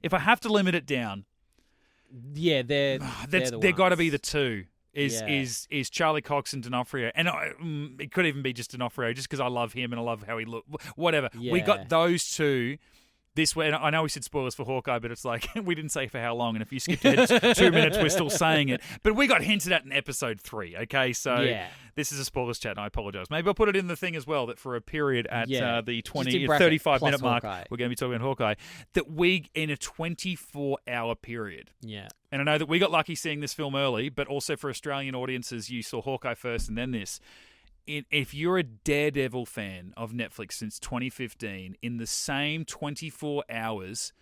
If I have to limit it down, they're got to be the two. Is Charlie Cox and D'Onofrio, and it could even be just D'Onofrio, just because I love him and I love how he looked. Whatever, we got those two. This way, and I know we said spoilers for Hawkeye, but it's like, we didn't say for how long, and if you skipped ahead 2 minutes, we're still saying it. But we got hinted at in episode 3, okay? So this is a spoilers chat, and I apologise. Maybe I'll put it in the thing as well, that for a period at the 35-minute mark, we're going to be talking about Hawkeye, that we, in a 24-hour period. Yeah. And I know that we got lucky seeing this film early, but also for Australian audiences, you saw Hawkeye first and then this. If you're a Daredevil fan of Netflix since 2015, in the same 24 hours,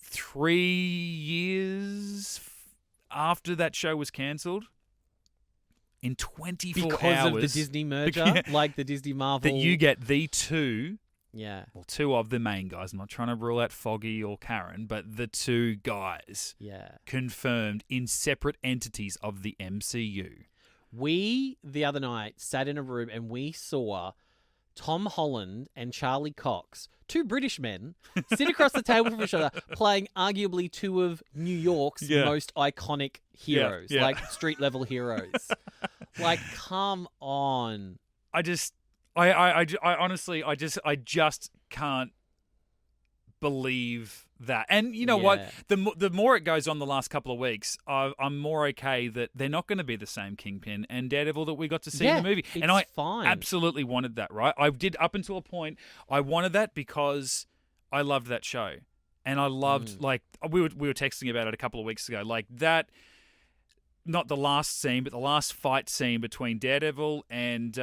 3 years after that show was cancelled, in 24 hours... Because of the Disney merger, like the Disney Marvel... That you get the two... Yeah. Well, two of the main guys. I'm not trying to rule out Foggy or Karen, but the two guys confirmed in separate entities of the MCU. We, the other night, sat in a room and we saw Tom Holland and Charlie Cox, two British men, sit across the table from each other, playing arguably two of New York's most iconic heroes, like street-level heroes. Like, come on. I honestly can't believe that. And you know what? The more it goes on the last couple of weeks, I'm more okay that they're not going to be the same Kingpin and Daredevil that we got to see in the movie. And I absolutely wanted that, right? I did up until a point. I wanted that because I loved that show. And I loved, like, we were texting about it a couple of weeks ago, like that. Not the last scene, but the last fight scene between Daredevil and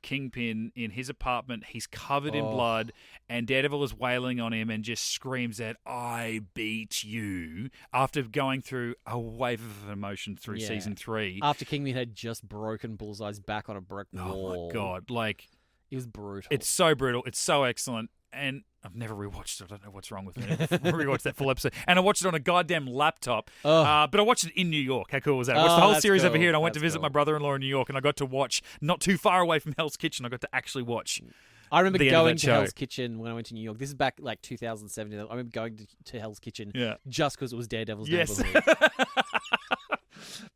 Kingpin in his apartment. He's covered in blood, and Daredevil is wailing on him and just screams that "I beat you" after going through a wave of emotion through season 3. After Kingpin had just broken Bullseye's back on a brick wall. Oh my God! Like, it was brutal. It's so brutal. It's so excellent. And I've never rewatched it. I don't know what's wrong with me. I rewatched that full episode. And I watched it on a goddamn laptop. But I watched it in New York. How cool was that? I watched the whole series over here, and I went to visit my brother-in-law in New York, and I got to watch, not too far away from Hell's Kitchen, I got to actually watch. I remember going to Hell's Kitchen when I went to New York. This is back like 2007. I remember going to Hell's Kitchen just because it was Daredevil's neighborhood.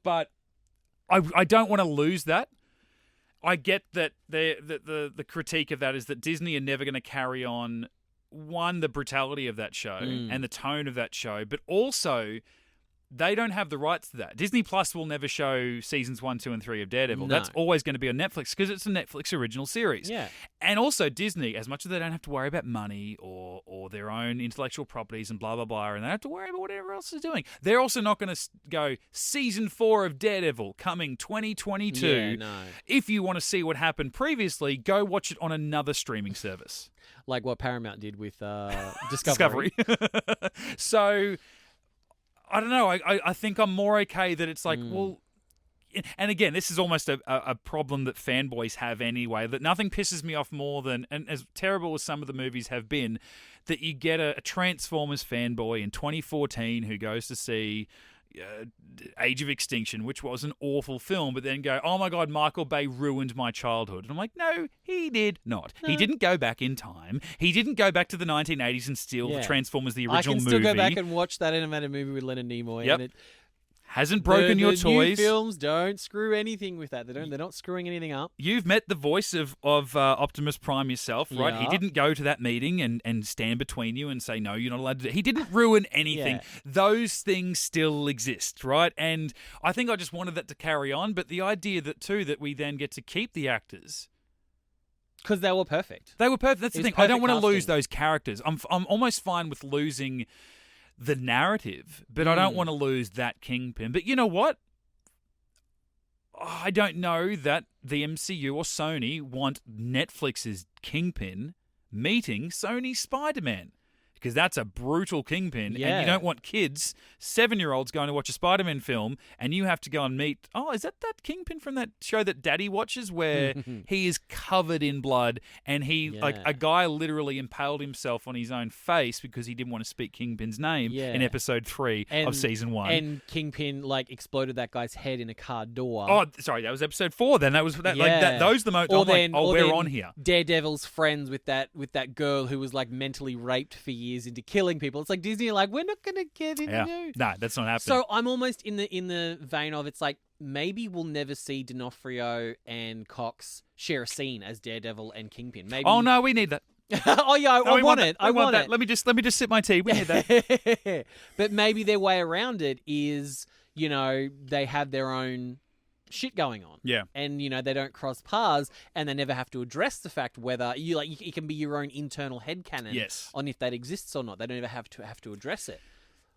But I don't want to lose that. I get that the critique of that is that Disney are never going to carry on, one, the brutality of that show and the tone of that show, but also they don't have the rights to that. Disney Plus will never show seasons 1, 2, and 3 of Daredevil. No. That's always going to be on Netflix because it's a Netflix original series. Yeah. And also Disney, as much as they don't have to worry about money or their own intellectual properties and blah, blah, blah, and they don't have to worry about whatever else is doing, they're also not going to go season 4 of Daredevil coming 2022. Yeah, no. If you want to see what happened previously, go watch it on another streaming service. Like what Paramount did with Discovery. So, I don't know. I think I'm more okay that it's like, well, and again, this is almost a problem that fanboys have anyway, that nothing pisses me off more than, and as terrible as some of the movies have been, that you get a Transformers fanboy in 2014 who goes to see Age of Extinction, which was an awful film, but then go, oh my God, Michael Bay ruined my childhood. And I'm like, no, he did not. No. He didn't go back in time. He didn't go back to the 1980s and steal the Transformers, the original movie. I can still go back and watch that animated movie with Leonard Nimoy. Yep. And hasn't broken your toys. New films don't screw anything with that. They're not screwing anything up. You've met the voice of Optimus Prime yourself, right? Yeah. He didn't go to that meeting and stand between you and say, no, you're not allowed to do it. He didn't ruin anything. Yeah. Those things still exist, right? And I think I just wanted that to carry on. But the idea that we then get to keep the actors. Because they were perfect. They were perfect. That's the thing. I don't want to lose casting. those characters. I'm almost fine with losing the narrative, but I don't want to lose that Kingpin. But you know what? I don't know that the MCU or Sony want Netflix's Kingpin meeting Sony's Spider-Man. Because that's a brutal Kingpin, Yeah. and you don't want kids, 7-year-olds, going to watch a Spider-Man film, and you have to go and meet, is that Kingpin from that show that Daddy watches, where he is covered in blood, and like a guy literally impaled himself on his own face because he didn't want to speak Kingpin's name in episode 3 of season 1. And Kingpin exploded that guy's head in a car door. Oh, sorry, that was episode 4. Then that was that. Yeah. Like that. Those are the moments. We're on here. Daredevil's friends with that girl who was mentally raped for years into killing people. It's like Disney are like, we're not going to get into you. No, that's not happening. So I'm almost in the vein of, it's like, maybe we'll never see D'Onofrio and Cox share a scene as Daredevil and Kingpin. Maybe. Oh no, we need that. Oh yeah, I want it. I want that. it. Let me just sip my tea. We need that. But maybe their way around it is, they have their own shit going on. Yeah. And, they don't cross paths, and they never have to address the fact whether it can be your own internal headcanon on if that exists or not. They don't ever have to address it.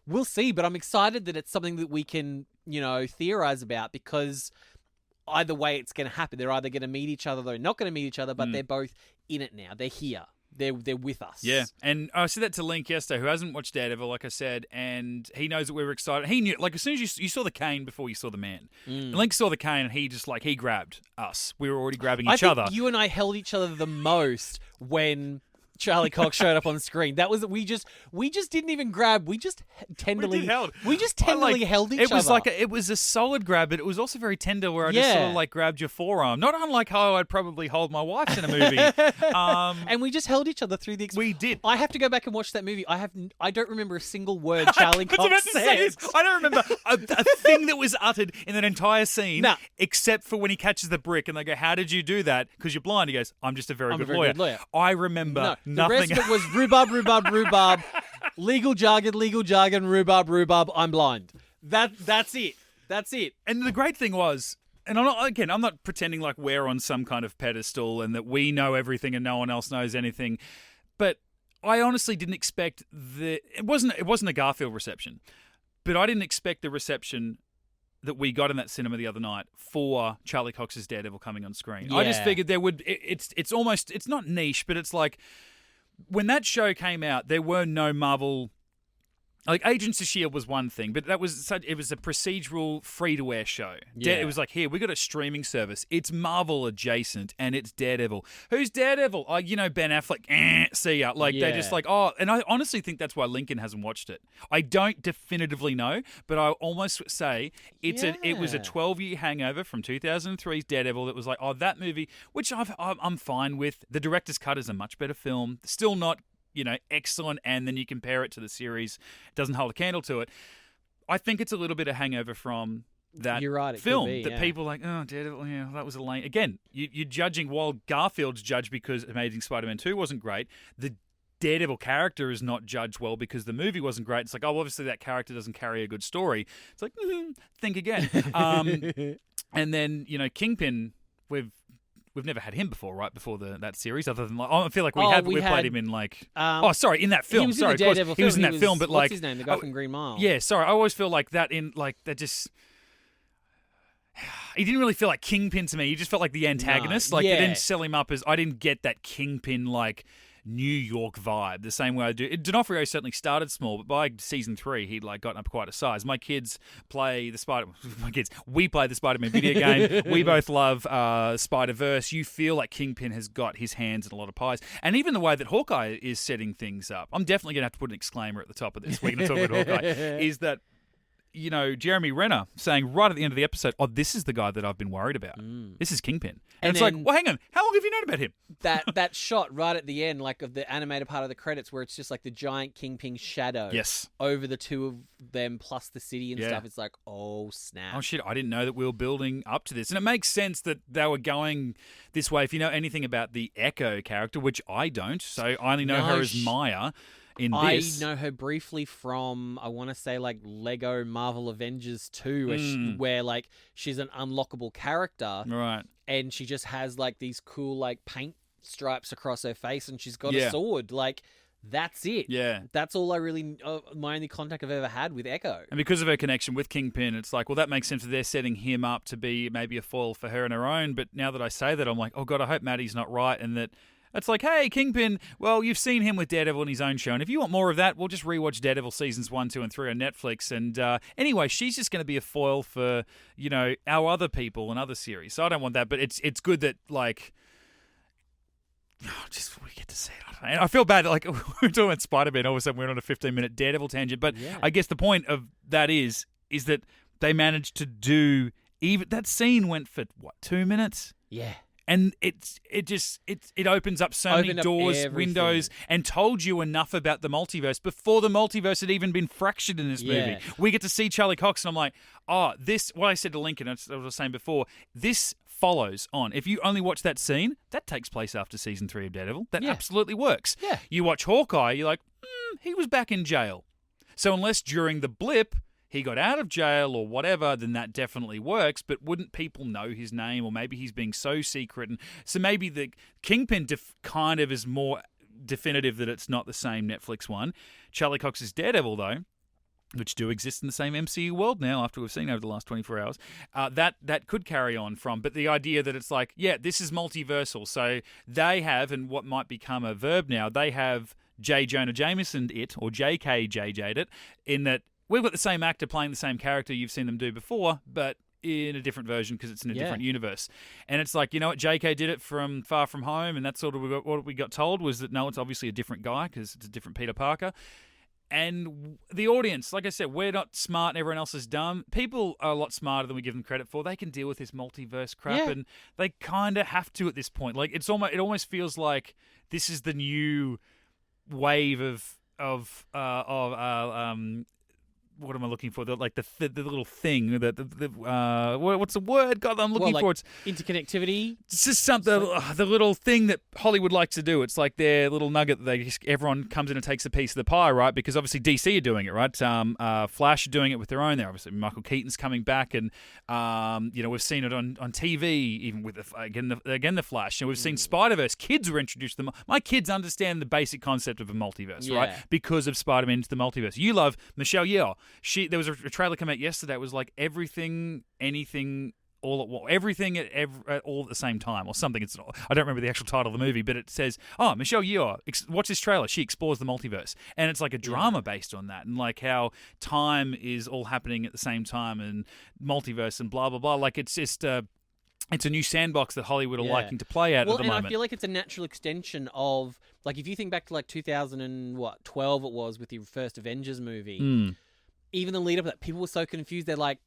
We'll see, but I'm excited that it's something that we can, theorize about, because either way it's going to happen. They're either going to meet each other, they're not going to meet each other, but they're both in it now. They're here. They're with us. Yeah, and I said that to Link yesterday, who hasn't watched Daredevil, like I said, and he knows that we were excited. He knew, as soon as you saw the cane before you saw the man. And Link saw the cane, and he just, he grabbed us. We were already grabbing each other. You and I held each other the most when Charlie Cox showed up on screen. That was we just didn't even grab. We just tenderly held each other. It was a solid grab, but it was also very tender, where I just sort of grabbed your forearm. Not unlike how I'd probably hold my wife's in a movie. And we just held each other through the we did. I have to go back and watch that movie. I don't remember a single word Charlie Cox said. I don't remember a thing that was uttered in that entire scene, except for when he catches the brick and they go, "How did you do that? Because you're blind." He goes, "I'm just a very good lawyer." I remember nothing. The rest of it was rhubarb, legal jargon, rhubarb, I'm blind. That's it. And the great thing was, and I'm not pretending like we're on some kind of pedestal and that we know everything and no one else knows anything, but I honestly didn't expect it wasn't a Garfield reception, but I didn't expect the reception that we got in that cinema the other night for Charlie Cox's Daredevil coming on screen. Yeah. I just figured there would. It's almost, it's not niche, but it's like when that show came out, there were no Marvel. Agents of S.H.I.E.L.D. was one thing, but it was a procedural free-to-air show. Yeah. It was here, we got a streaming service. It's Marvel adjacent, and it's Daredevil. Who's Daredevil? Ben Affleck. See ya. They're just and I honestly think that's why Lincoln hasn't watched it. I don't definitively know, but I almost say it was a 12-year hangover from 2003's Daredevil that was that movie, which I'm fine with. The director's cut is a much better film. Still not excellent, and then you compare it to the series, it doesn't hold a candle to it. I think it's a little bit of hangover from that You're right, it film. could be, That yeah. people are like, oh, Daredevil, yeah, that was a lame. Again, you're judging while Garfield's judged because Amazing Spider-Man 2 wasn't great. The Daredevil character is not judged well because the movie wasn't great. It's like, oh, obviously that character doesn't carry a good story. It's like, think again. And then, Kingpin, we've never had him before, right? Before that series, other than I feel like we played him in like. In that film. He was sorry, in the Daredevil he was in film. that film, but like, what's his name? The guy from Green Mile. Yeah, sorry. I always feel like that in like that just. He didn't really feel like Kingpin to me. He just felt like the antagonist. They didn't sell him up as. I didn't get that Kingpin like New York vibe the same way I do. D'Onofrio certainly started small, but by season 3 he'd like gotten up quite a size. My kids play the we play the Spider-Man video game. We both love Spider-Verse. You feel like Kingpin has got his hands in a lot of pies, and even the way that Hawkeye is setting things up. I'm definitely going to have to put an exclaimer at the top of this. We're going to talk about Hawkeye. Is that Jeremy Renner saying right at the end of the episode, oh, this is the guy that I've been worried about. This is Kingpin. And it's like, well, hang on. How long have you known about him? That shot right at the end, like of the animated part of the credits where it's just like the giant Kingpin shadow over the two of them plus the city and stuff. It's like, oh, snap. Oh, shit. I didn't know that we were building up to this. And it makes sense that they were going this way. If you know anything about the Echo character, which I don't, so I only know her as Maya. I know her briefly from, I want to say, like Lego Marvel Avengers 2, where like she's an unlockable character, right? And she just has like these cool like paint stripes across her face, and she's got a sword. Like that's it. Yeah, that's all I really. My only contact I've ever had with Echo, and because of her connection with Kingpin, it's like, well, that makes sense that they're setting him up to be maybe a foil for her and her own. But now that I say that, I'm like, oh god, I hope Maddie's not right, and that. It's like, hey, Kingpin, well, you've seen him with Daredevil in his own show, and if you want more of that, we'll just rewatch Daredevil seasons 1, 2, and 3 on Netflix. And anyway, she's just going to be a foil for, our other people and other series. So I don't want that, but it's good that, like, just we get to see it. And I feel bad that, like, we're talking about Spider-Man, all of a sudden we're on a 15-minute Daredevil tangent, but I guess the point of that is that they managed to do, even that scene went for, 2 minutes? Yeah. And it opens up so many doors, windows, and told you enough about the multiverse before the multiverse had even been fractured in this movie. We get to see Charlie Cox, and I'm like, what I said to Lincoln, as I was saying before, this follows on. If you only watch that scene, that takes place after season 3 of Daredevil. That absolutely works. Yeah. You watch Hawkeye, you're like, he was back in jail. So unless during the blip, he got out of jail or whatever, then that definitely works. But wouldn't people know his name? Or maybe he's being so secret. And so maybe the Kingpin kind of is more definitive that it's not the same Netflix one. Charlie Cox's Daredevil, though, which do exist in the same MCU world now after we've seen over the last 24 hours, that could carry on from. But the idea that it's like, this is multiversal. So they have, and what might become a verb now, they have J. Jonah Jameson or JKJJ'd it, in that we've got the same actor playing the same character you've seen them do before, but in a different version because it's in a different universe. And it's like, you know what, JK did it from Far From Home, and that's sort of what we got told was that, no, it's obviously a different guy because it's a different Peter Parker. And the audience, like I said, we're not smart and everyone else is dumb. People are a lot smarter than we give them credit for. They can deal with this multiverse crap, and they kind of have to at this point. Like it almost feels like this is the new wave of what am I looking for? The little thing what's the word? God, I'm looking for. It's interconnectivity. It's just something. The little thing that Hollywood likes to do. It's like their little nugget that everyone comes in and takes a piece of the pie, right? Because obviously DC are doing it, right? Flash are doing it with their own. There, obviously Michael Keaton's coming back, and we've seen it on TV, even with the Flash. And we've seen Spider-Verse. Kids were introduced to them. My kids understand the basic concept of a multiverse, right? Because of Spider-Man into the multiverse. You love Michelle Yeoh. There was a trailer come out yesterday. It was like everything, anything, all at once, everything all at the same time, or something. I don't remember the actual title of the movie, but it says, Michelle Yeoh, watch this trailer. She explores the multiverse, and it's like a drama based on that, and like how time is all happening at the same time, and multiverse and blah blah blah. Like it's just it's a new sandbox that Hollywood are liking to play at the moment. I feel like it's a natural extension of, like, if you think back to like 2012, it was with the first Avengers movie. Even the lead up to that, people were so confused. They're like,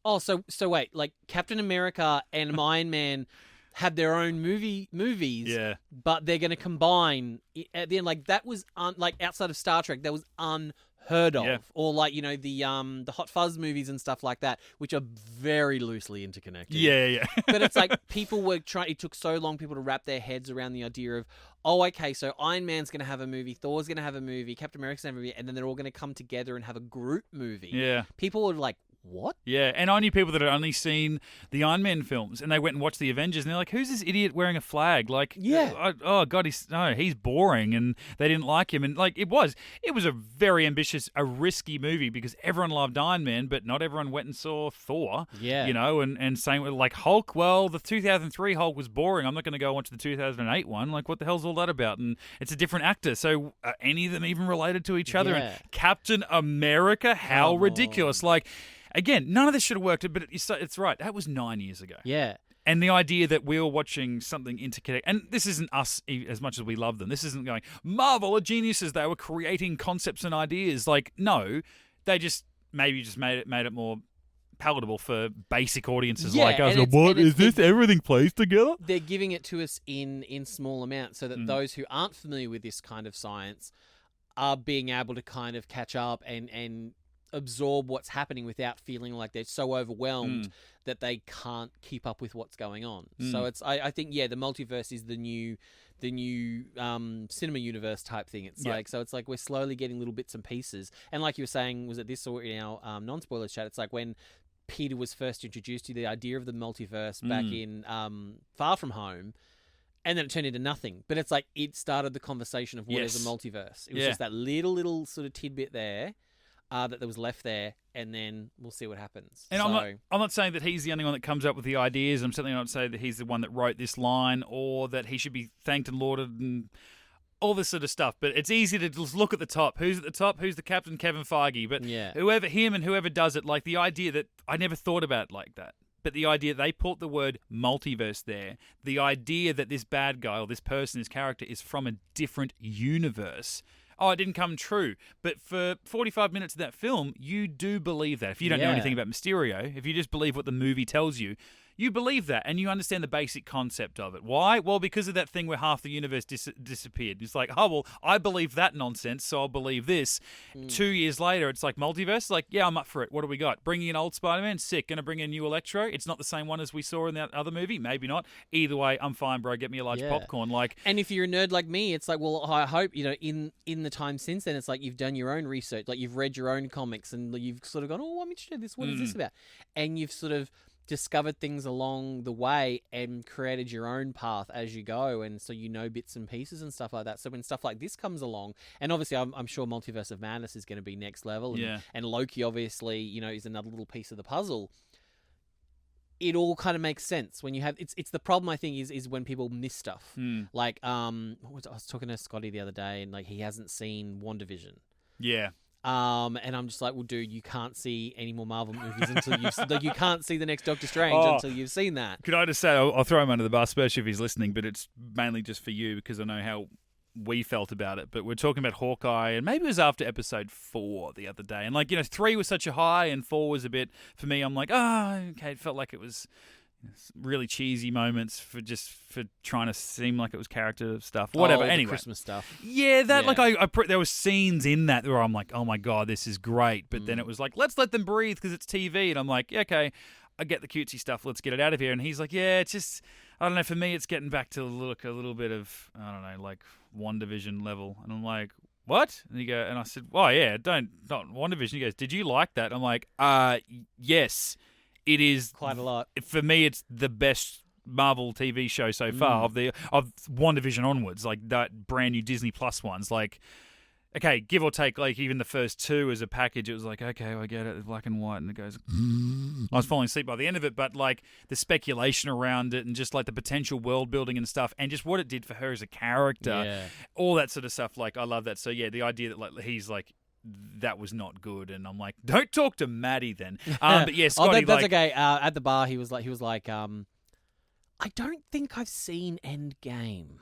oh, so wait, like Captain America and Iron Man had their own movies, but they're going to combine at the end. Like that was like outside of Star Trek, that was unheard heard of, Yeah. or like the Hot Fuzz movies and stuff like that, which are very loosely interconnected. Yeah. But it's like people were trying. It took so long people to wrap their heads around the idea of, oh, okay, so Iron Man's going to have a movie, Thor's going to have a movie, Captain America's going to have a movie, and then they're all going to come together and have a group movie. Yeah. People were like, what? Yeah, and I knew people that had only seen the Iron Man films, and they went and watched the Avengers, and they're like, "Who's this idiot wearing a flag?" Like, Yeah. oh god, he's boring, and they didn't like him, and like it was a very ambitious, a risky movie because everyone loved Iron Man, but not everyone went and saw Thor. Yeah. And same with like Hulk. Well, the 2003 Hulk was boring. I'm not going to go watch the 2008 one. Like, what the hell's all that about? And it's a different actor, so are any of them even related to each other? Yeah. And Captain America, how Come ridiculous! Like. Again, none of this should have worked, but it's right. That was 9 years ago. Yeah. And the idea that we were watching something interconnected, and this isn't us as much as we love them. This isn't going, Marvel are geniuses. They were creating concepts and ideas. Like, no, they just made it more palatable for basic audiences like us. What is this? Everything plays together? They're giving it to us in small amounts so that those who aren't familiar with this kind of science are being able to kind of catch up and absorb what's happening without feeling like they're so overwhelmed that they can't keep up with what's going on. So it's I think the multiverse is the new cinema universe type thing. It's like we're slowly getting little bits and pieces. And like you were saying, was it this or in our non-spoilers chat? It's like when Peter was first introduced to the idea of the multiverse back in Far From Home. And then it turned into nothing. But it's like it started the conversation of what is a multiverse. It was just that little sort of tidbit there. That was left there, and then we'll see what happens. And I'm not saying that he's the only one that comes up with the ideas. I'm certainly not saying that he's the one that wrote this line or that he should be thanked and lauded and all this sort of stuff. But it's easy to just look at the top. Who's at the top? Who's the captain? Kevin Feige. But whoever does it, like the idea that I never thought about it like that. But the idea they put the word multiverse there, the idea that this bad guy or this person, this character is from a different universe. Oh, it didn't come true. But for 45 minutes of that film, you do believe that. If you don't know anything about Mysterio, if you just believe what the movie tells you, you believe that and you understand the basic concept of it. Why? Well, because of that thing where half the universe disappeared. It's like, oh, well, I believe that nonsense, so I'll believe this. 2 years later, it's like multiverse. Like, yeah, I'm up for it. What do we got? Bringing in old Spider-Man? Sick. Going to bring in new Electro? It's not the same one as we saw in that other movie? Maybe not. Either way, I'm fine, bro. Get me a large popcorn. Like, and if you're a nerd like me, it's like, well, I hope, in the time since then, it's like you've done your own research. Like, you've read your own comics and you've sort of gone, oh, I'm interested in this. What is this about? And you've sort of discovered things along the way and created your own path as you go, and so bits and pieces and stuff like that. So when stuff like this comes along, and obviously I'm sure Multiverse of Madness is going to be next level, and Loki obviously is another little piece of the puzzle. It all kind of makes sense when you have it's the problem I think is when people miss stuff. Like I was talking to Scotty the other day, and like he hasn't seen WandaVision. Yeah. And I'm just like, well, dude, you can't see any more Marvel movies until you can't see the next Doctor Strange until you've seen that. Could I just say, I'll throw him under the bus, especially if he's listening, but it's mainly just for you because I know how we felt about it. But we're talking about Hawkeye, and maybe it was after episode 4 the other day. And 3 was such a high, and 4 was a bit, for me, I'm like, okay, it felt like it was really cheesy moments for trying to seem like it was character stuff, whatever. Anyway, Christmas stuff. Yeah, there were scenes in that where I'm like, oh my god, this is great. But then it was like, let's let them breathe because it's TV, and I'm like, okay, I get the cutesy stuff. Let's get it out of here. And he's like, yeah, it's just, I don't know. For me, it's getting back to look a little bit of, I don't know, like WandaVision level. And I'm like, what? And I said, well, yeah, not WandaVision. He goes, did you like that? I'm like, yes. It is quite a lot. For me, it's the best Marvel TV show so far of WandaVision onwards, like that brand new Disney Plus ones. Like, okay, give or take, like even the first 2 as a package, it was like, okay, I get it, black and white, and it goes. I was falling asleep by the end of it, but like the speculation around it and just like the potential world building and stuff, and just what it did for her as a character, all that sort of stuff. Like, I love that. So yeah, the idea that like he's like, that was not good, and I'm like, don't talk to Maddie then. But yeah, Scotty, that's okay. At the bar, he was like, I don't think I've seen Endgame.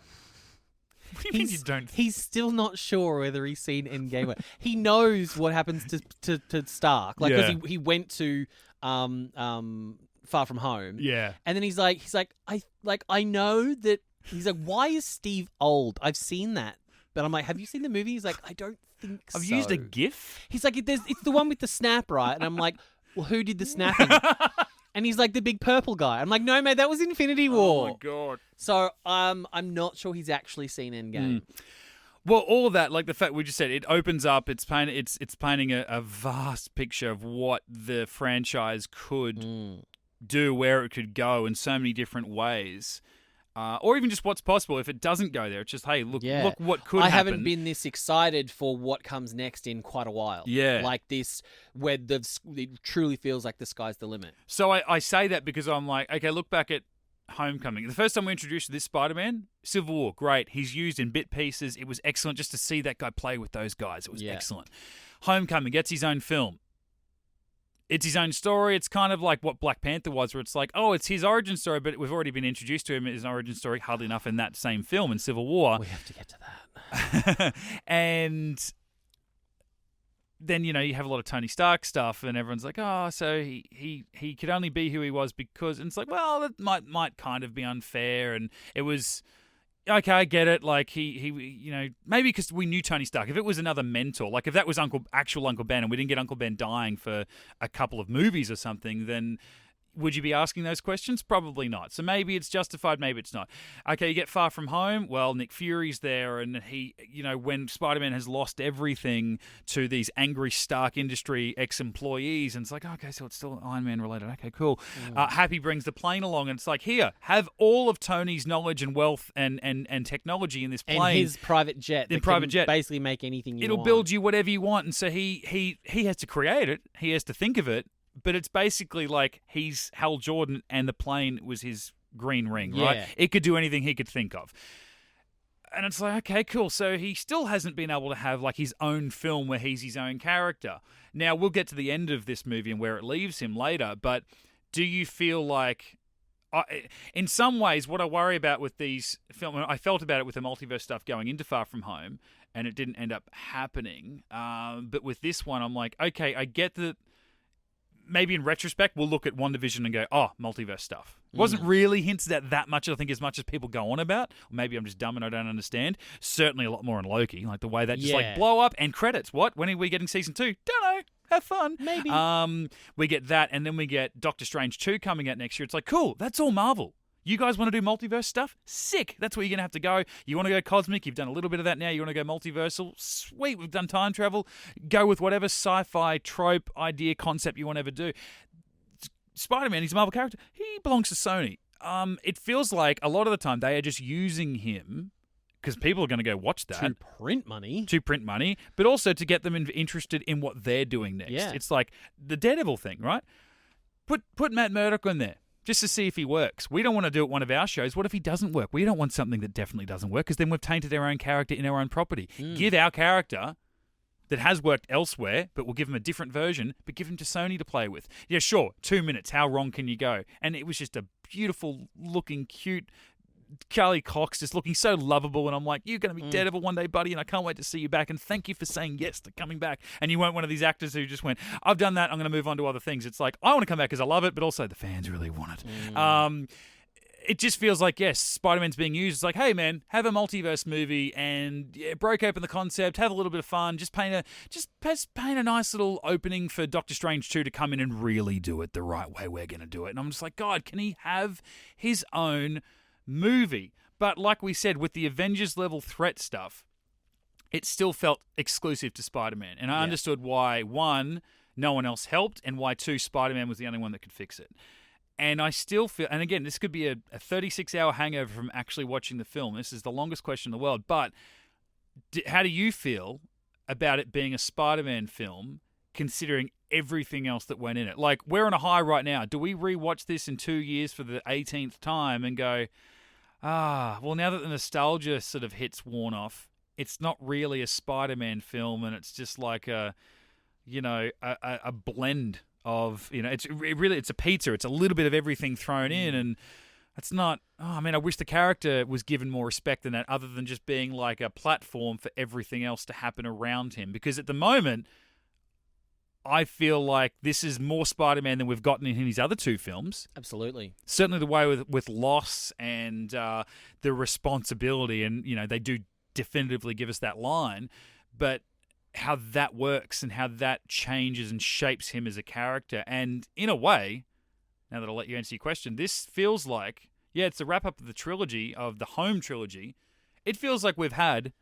What do you mean you don't? He's still not sure whether he's seen Endgame. He knows what happens to Stark, like because he went to Far From Home. Yeah, and then he's like I know that. He's like, why is Steve old? I've seen that. But I'm like, have you seen the movie? He's like, I don't think so. I've used a GIF. He's like, it's the one with the snap, right? And I'm like, well, who did the snapping? And he's like the big purple guy. I'm like, no, mate, that was Infinity War. Oh my god. So I'm not sure he's actually seen Endgame. Well, all of that, like the fact we just said, it opens up. It's painting a vast picture of what the franchise could do, where it could go, in so many different ways. Or even just what's possible if it doesn't go there. It's just, hey, look what could happen. I haven't been this excited for what comes next in quite a while. Yeah. Like this, where it truly feels like the sky's the limit. So I say that because I'm like, okay, look back at Homecoming. The first time we introduced this Spider-Man, Civil War, great. He's used in bit pieces. It was excellent just to see that guy play with those guys. It was excellent. Homecoming gets his own film. It's his own story. It's kind of like what Black Panther was, where it's like, oh, it's his origin story, but we've already been introduced to him as an origin story, hardly enough in that same film in Civil War. We have to get to that. And then, you have a lot of Tony Stark stuff, and everyone's like, oh, so he could only be who he was because, and it's like, well, that might kind of be unfair, and it was. Okay, I get it. Like he, maybe because we knew Tony Stark. If it was another mentor, like if that was actual Uncle Ben, and we didn't get Uncle Ben dying for a couple of movies or something, then would you be asking those questions? Probably not. So maybe it's justified, maybe it's not. Okay, you get Far From Home. Well, Nick Fury's there, and he, when Spider-Man has lost everything to these angry Stark Industry ex-employees, and it's like, okay, so it's still Iron Man related. Okay, cool. Happy brings the plane along, and it's like, here, have all of Tony's knowledge and wealth and technology in this plane. And his private jet. Basically make anything you want. It'll build you whatever you want. And so he has to create it. He has to think of it. But it's basically like he's Hal Jordan and the plane was his green ring, right? Yeah. It could do anything he could think of. And it's like, okay, cool. So he still hasn't been able to have like his own film where he's his own character. Now, we'll get to the end of this movie and where it leaves him later, but do you feel like... in some ways, what I worry about with these films... I felt about it with the multiverse stuff going into Far From Home, and it didn't end up happening. But with this one, I'm like, okay, I get that... Maybe in retrospect, we'll look at WandaVision and go, oh, multiverse stuff. Wasn't really hinted at that much, I think, as much as people go on about. Or maybe I'm just dumb and I don't understand. Certainly a lot more in Loki, like the way that just like blow up and credits. What? When are we getting season 2? Don't know. Have fun. Maybe. We get that, and then we get Doctor Strange 2 coming out next year. It's like, cool, that's all Marvel. You guys want to do multiverse stuff? Sick. That's where you're going to have to go. You want to go cosmic? You've done a little bit of that now. You want to go multiversal? Sweet. We've done time travel. Go with whatever sci-fi trope, idea, concept you want to ever do. Spider-Man, he's a Marvel character. He belongs to Sony. It feels like a lot of the time they are just using him because people are going to go watch that. To print money. But also to get them interested in what they're doing next. Yeah. It's like the Daredevil thing, right? Put Matt Murdock in there. Just to see if he works. We don't want to do it one of our shows. What if he doesn't work? We don't want something that definitely doesn't work because then we've tainted our own character in our own property. Give our character that has worked elsewhere, but we'll give him a different version, but give him to Sony to play with. Yeah, sure, 2 minutes. How wrong can you go? And it was just a beautiful looking, cute Charlie Cox just looking so lovable, and I'm like, you're going to be Daredevil one day, buddy, and I can't wait to see you back, and thank you for saying yes to coming back. And you weren't one of these actors who just went, I've done that, I'm going to move on to other things. It's like, I want to come back because I love it, but also the fans really want it. It just feels like, yes, Spider-Man's being used. It's like, hey, man, have a multiverse movie and broke open the concept, have a little bit of fun, just paint a nice little opening for Doctor Strange 2 to come in and really do it the right way we're going to do it. And I'm just like, God, can he have his own movie? But like we said, with the Avengers level threat stuff, it still felt exclusive to Spider-Man. And I understood why, one, no one else helped, and why, two, Spider-Man was the only one that could fix it. And I still feel, and again, this could be a 36-hour hangover from actually watching the film. This is the longest question in the world. But how do you feel about it being a Spider-Man film, considering everything else that went in it? Like, we're on a high right now. Do we rewatch this in 2 years for the 18th time and go, well, now that the nostalgia sort of hits worn off, it's not really a Spider-Man film, and it's just like a blend of, it's a pizza. It's a little bit of everything thrown in, and it's not, I wish the character was given more respect than that, other than just being like a platform for everything else to happen around him. Because at the moment, I feel like this is more Spider-Man than we've gotten in his other two films. Absolutely. Certainly the way with loss and the responsibility, and they do definitively give us that line, but how that works and how that changes and shapes him as a character. And in a way, now that I'll let you answer your question, this feels like, yeah, it's the wrap-up of the trilogy, of the home trilogy. It feels like we've had,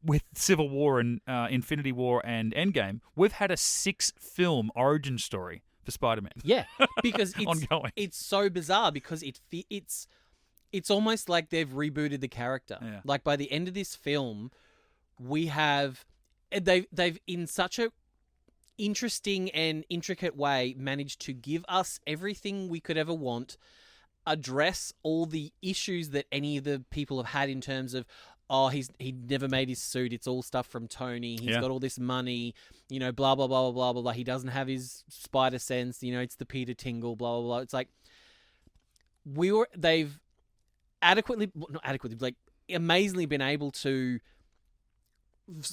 with Civil War and Infinity War and Endgame, we've had a 6-film origin story for Spider-Man. Yeah, because it's Ongoing. It's so bizarre because it's almost like they've rebooted the character. Yeah. Like by the end of this film, we have they've in such a interesting and intricate way managed to give us everything we could ever want, address all the issues that any of the people have had in terms of, he never made his suit, it's all stuff from Tony, he's got all this money, blah, blah, blah, blah, blah, blah, blah, he doesn't have his spider sense, it's the Peter Tingle, blah, blah, blah. It's like, they've amazingly been able to,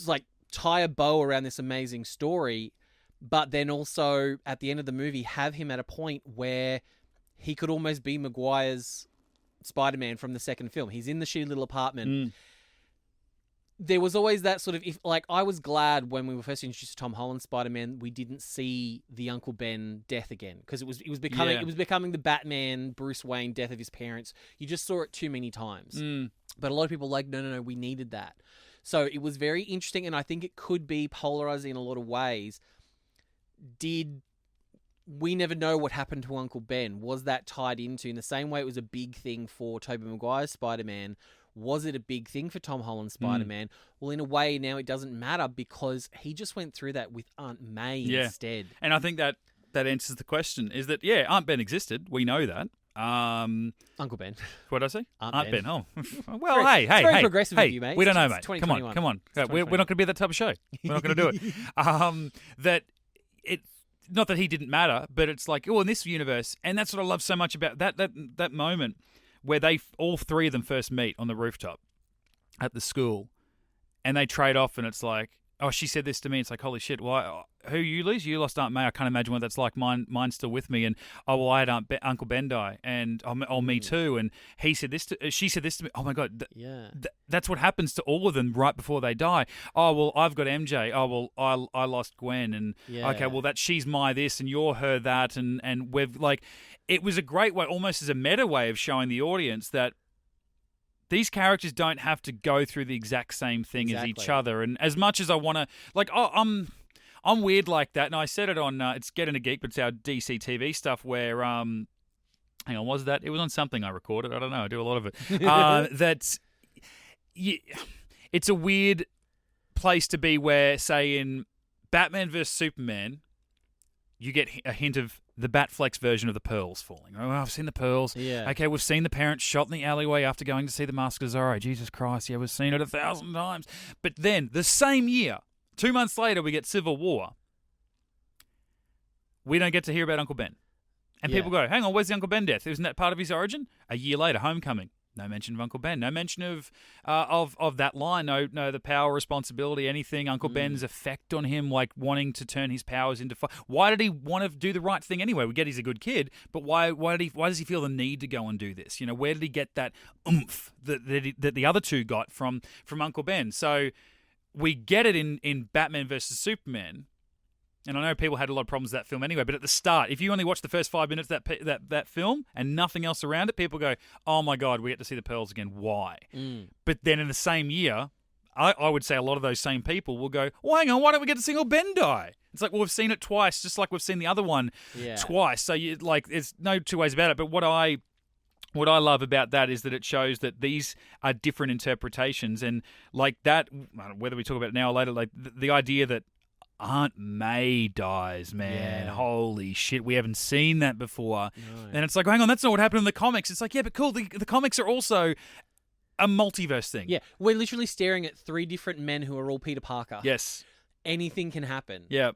like, tie a bow around this amazing story, but then also at the end of the movie have him at a point where he could almost be Maguire's Spider-Man from the second film. He's in the shitty little apartment. There was always that sort of, I was glad when we were first introduced to Tom Holland's Spider-Man, we didn't see the Uncle Ben death again, because it was becoming the Batman Bruce Wayne death of his parents. You just saw it too many times. But a lot of people were like, no, we needed that. So it was very interesting, and I think it could be polarizing in a lot of ways. Did we never know what happened to Uncle Ben? Was that tied into, in the same way it was a big thing for Tobey Maguire's Spider-Man, was it a big thing for Tom Holland's Spider-Man? Well, in a way, now it doesn't matter because he just went through that with Aunt May instead. And I think that answers the question, is that, Aunt Ben existed. We know that. Uncle Ben. What did I say? Aunt Ben. Ben. Oh, well, hey, very progressive of you, mate. We don't know, mate. It's Come on. We're not going to be that type of show. We're not going to do it. That it. Not that he didn't matter, but it's like, in this universe, and that's what I love so much about that moment where all three of them first meet on the rooftop at the school, and they trade off, and it's like, she said this to me. It's like, holy shit, why? Who you lose? You lost Aunt May. I can't imagine what that's like. Mine's still with me. And I had Uncle Ben die, and me too. And she said this to me. Oh my god, that's what happens to all of them right before they die. Oh well, I've got MJ. Oh well, I lost Gwen, and okay, well she's my this, and you're her that, and we've like, it was a great way, almost as a meta way of showing the audience that these characters don't have to go through the exact same thing as each other. And as much as I want to, like, I'm weird like that. And I said it on, it's Getting a Geek, but it's our DC TV stuff where, hang on, was that? It was on something I recorded. I don't know. I do a lot of it. It's a weird place to be where, say, in Batman vs. Superman, you get a hint of the Batflex version of the pearls falling. Oh, I've seen the pearls. Yeah. Okay, we've seen the parents shot in the alleyway after going to see the Mask of Zorro. Jesus Christ, yeah, we've seen it 1,000 times. But then, the same year, 2 months later, we get Civil War. We don't get to hear about Uncle Ben. And people go, hang on, where's the Uncle Ben death? Isn't that part of his origin? A year later, Homecoming. No mention of Uncle Ben. No mention of that line. No, the power, responsibility, anything. Uncle Ben's effect on him, like wanting to turn his powers into fire. Why did he want to do the right thing anyway? We get he's a good kid, but why does he feel the need to go and do this? Where did he get that oomph that the other two got from Uncle Ben? So we get it in Batman versus Superman. And I know people had a lot of problems with that film anyway, but at the start, if you only watch the first 5 minutes of that film and nothing else around it, people go, oh my God, we get to see the pearls again. Why? But then in the same year, I would say a lot of those same people will go, well, hang on, why don't we get to see Uncle Ben die? It's like, well, we've seen it twice, just like we've seen the other one twice. So there's no two ways about it. But what I love about that is that it shows that these are different interpretations. And like that, whether we talk about it now or later, like the idea that Aunt May dies, man. Yeah. Holy shit, we haven't seen that before. No. And it's like, hang on, that's not what happened in the comics. It's like, yeah, but cool, the comics are also a multiverse thing. Yeah, we're literally staring at 3 different men who are all Peter Parker. Yes. Anything can happen. Yeah.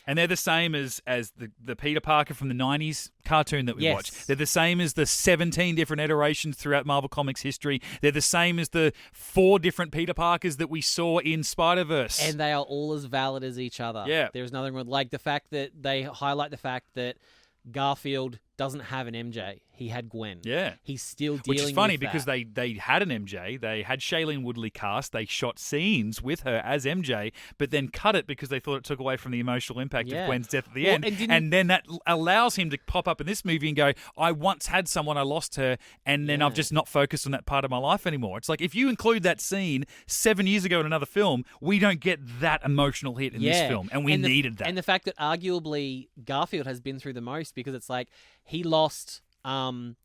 And they're the same as the Peter Parker from the 90s cartoon that we watched. They're the same as the 17 different iterations throughout Marvel Comics history. They're the same as the 4 different Peter Parkers that we saw in Spider-Verse. And they are all as valid as each other. Yeah. There's nothing wrong. Like the fact that they highlight the fact that Garfield doesn't have an MJ. he had Gwen. Yeah. He's still dealing Which is funny with because that. they had an MJ. They had Shailene Woodley cast. They shot scenes with her as MJ, but then cut it because they thought it took away from the emotional impact of Gwen's death at the end. And then that allows him to pop up in this movie and go, I once had someone, I lost her, and then I've just not focused on that part of my life anymore. It's like if you include that scene 7 years ago in another film, we don't get that emotional hit in this film, and we needed that. And the fact that arguably Garfield has been through the most, because it's like he lost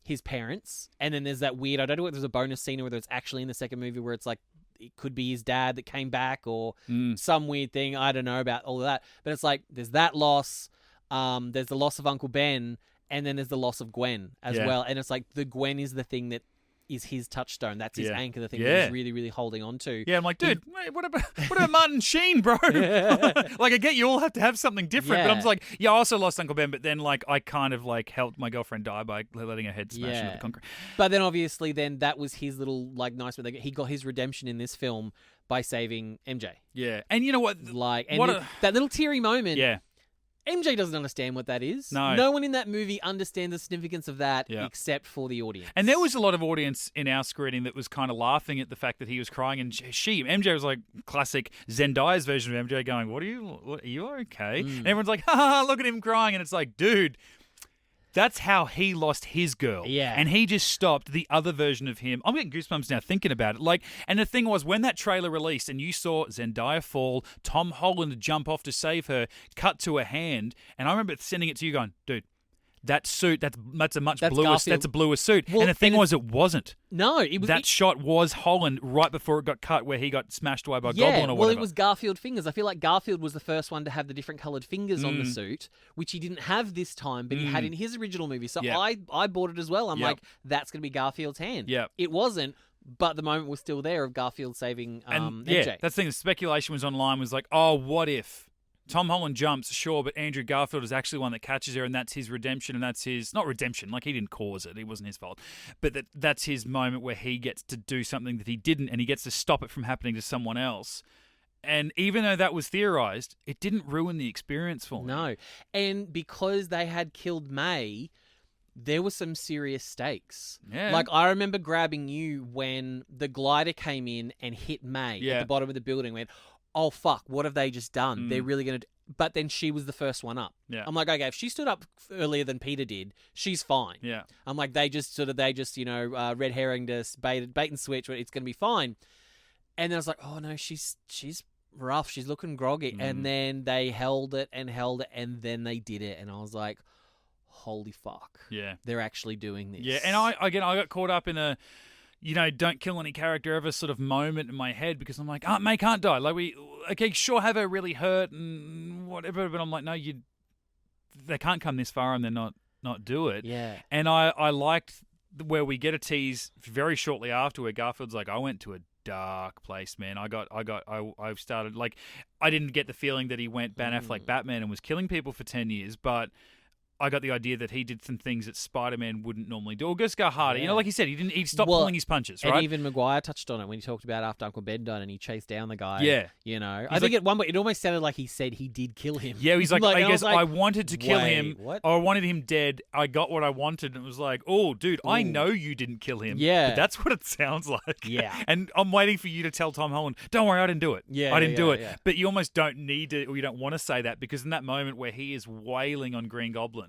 his parents, and then there's that weird, I don't know whether there's a bonus scene or whether it's actually in the second movie where it's like it could be his dad that came back or some weird thing. I don't know about all of that, but it's like there's that loss, there's the loss of Uncle Ben, and then there's the loss of Gwen as well. And it's like the Gwen is the thing that is his touchstone. That's his anchor, the thing that he's really, really holding on to. Yeah, I'm like, dude, what about Martin Sheen, bro? Like, I get you all have to have something different, but I'm just like, I also lost Uncle Ben, but then like I kind of like helped my girlfriend die by letting her head smash into the concrete. But then obviously then that was his little like nice, but he got his redemption in this film by saving MJ. Yeah, and you know what? Like, and that little teary moment. Yeah. MJ doesn't understand what that is. No one in that movie understands the significance of that except for the audience. And there was a lot of audience in our screening that was kind of laughing at the fact that he was crying. And MJ was like classic Zendaya's version of MJ going, are you okay? And everyone's like, ha ha ha, look at him crying. And it's like, dude, that's how he lost his girl. Yeah. And he just stopped the other version of him. I'm getting goosebumps now thinking about it. Like, and the thing was, when that trailer released and you saw Zendaya fall, Tom Holland jump off to save her, cut to a hand, and I remember sending it to you going, dude, that suit, that's a much bluer, that's a bluer suit. Well, and the thing was, it wasn't. No, it was that shot was Holland right before it got cut, where he got smashed away by a goblin or whatever. Well, it was Garfield fingers. I feel like Garfield was the first one to have the different coloured fingers on the suit, which he didn't have this time, but he had in his original movie. So I bought it as well. I'm like, that's going to be Garfield's hand. Yeah, it wasn't. But the moment was still there of Garfield saving MJ. Yeah, that's the thing. The speculation was online was like, oh, what if Tom Holland jumps, sure, but Andrew Garfield is actually one that catches her, and that's his redemption, and that's his, not redemption, like he didn't cause it, it wasn't his fault, but that's his moment where he gets to do something that he didn't, and he gets to stop it from happening to someone else. And even though that was theorized, it didn't ruin the experience for me. No. And because they had killed May, there were some serious stakes. Yeah. Like, I remember grabbing you when the glider came in and hit May at the bottom of the building, went, oh, fuck, what have they just done? They're really going to... But then she was the first one up. Yeah. I'm like, okay, if she stood up earlier than Peter did, she's fine. Yeah. I'm like, they just red herringed us, bait and switch, it's going to be fine. And then I was like, oh, no, she's rough. She's looking groggy. And then they held it, and then they did it. And I was like, holy fuck. Yeah. They're actually doing this. Yeah, and I got caught up in a... don't kill any character ever sort of moment in my head, because I'm like, May can't die. Like, sure, have her really hurt and whatever, but I'm like, no, they can't come this far and then not do it. Yeah. And I liked where we get a tease very shortly after where Garfield's like, I went to a dark place, man. I started, like, I didn't get the feeling that he went Ben Affleck Batman and was killing people for 10 years, but I got the idea that he did some things that Spider-Man wouldn't normally do. Or just go harder. Yeah. Like he said, he stopped pulling his punches, right? And even Maguire touched on it when he talked about after Uncle Ben died and he chased down the guy. Yeah. I think at one point it almost sounded like he said he did kill him. Yeah, he's like, I guess I wanted to kill wait, him. What? Or I wanted him dead. I got what I wanted. And it was like, oh, dude, I know you didn't kill him. Yeah. But that's what it sounds like. Yeah. And I'm waiting for you to tell Tom Holland, don't worry, I didn't do it. Yeah, I didn't do it. Yeah. But you almost don't need to, or you don't want to say that, because in that moment where he is wailing on Green Goblin,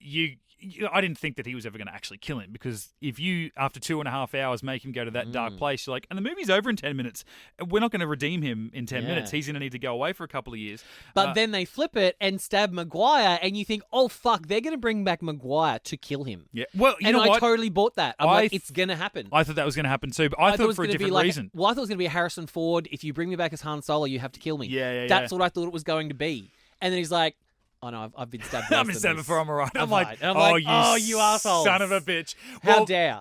I didn't think that he was ever going to actually kill him, because if you, after 2.5 hours, make him go to that dark place, you're like, and the movie's over in 10 minutes. We're not going to redeem him in 10 minutes. He's going to need to go away for a couple of years. But then they flip it and stab Maguire, and you think, oh, fuck, they're going to bring back Maguire to kill him. Yeah. Well, you know what? I totally bought that. I'm like, it's going to happen. I thought that was going to happen too, but I thought for a different reason. Well, I thought it was going to be a Harrison Ford, if you bring me back as Han Solo, you have to kill me. Yeah. That's what I thought it was going to be. And then he's like, oh no, I've been stabbed. I've been stabbed before. I'm alright. I'm like, you assholes, son of a bitch! How dare!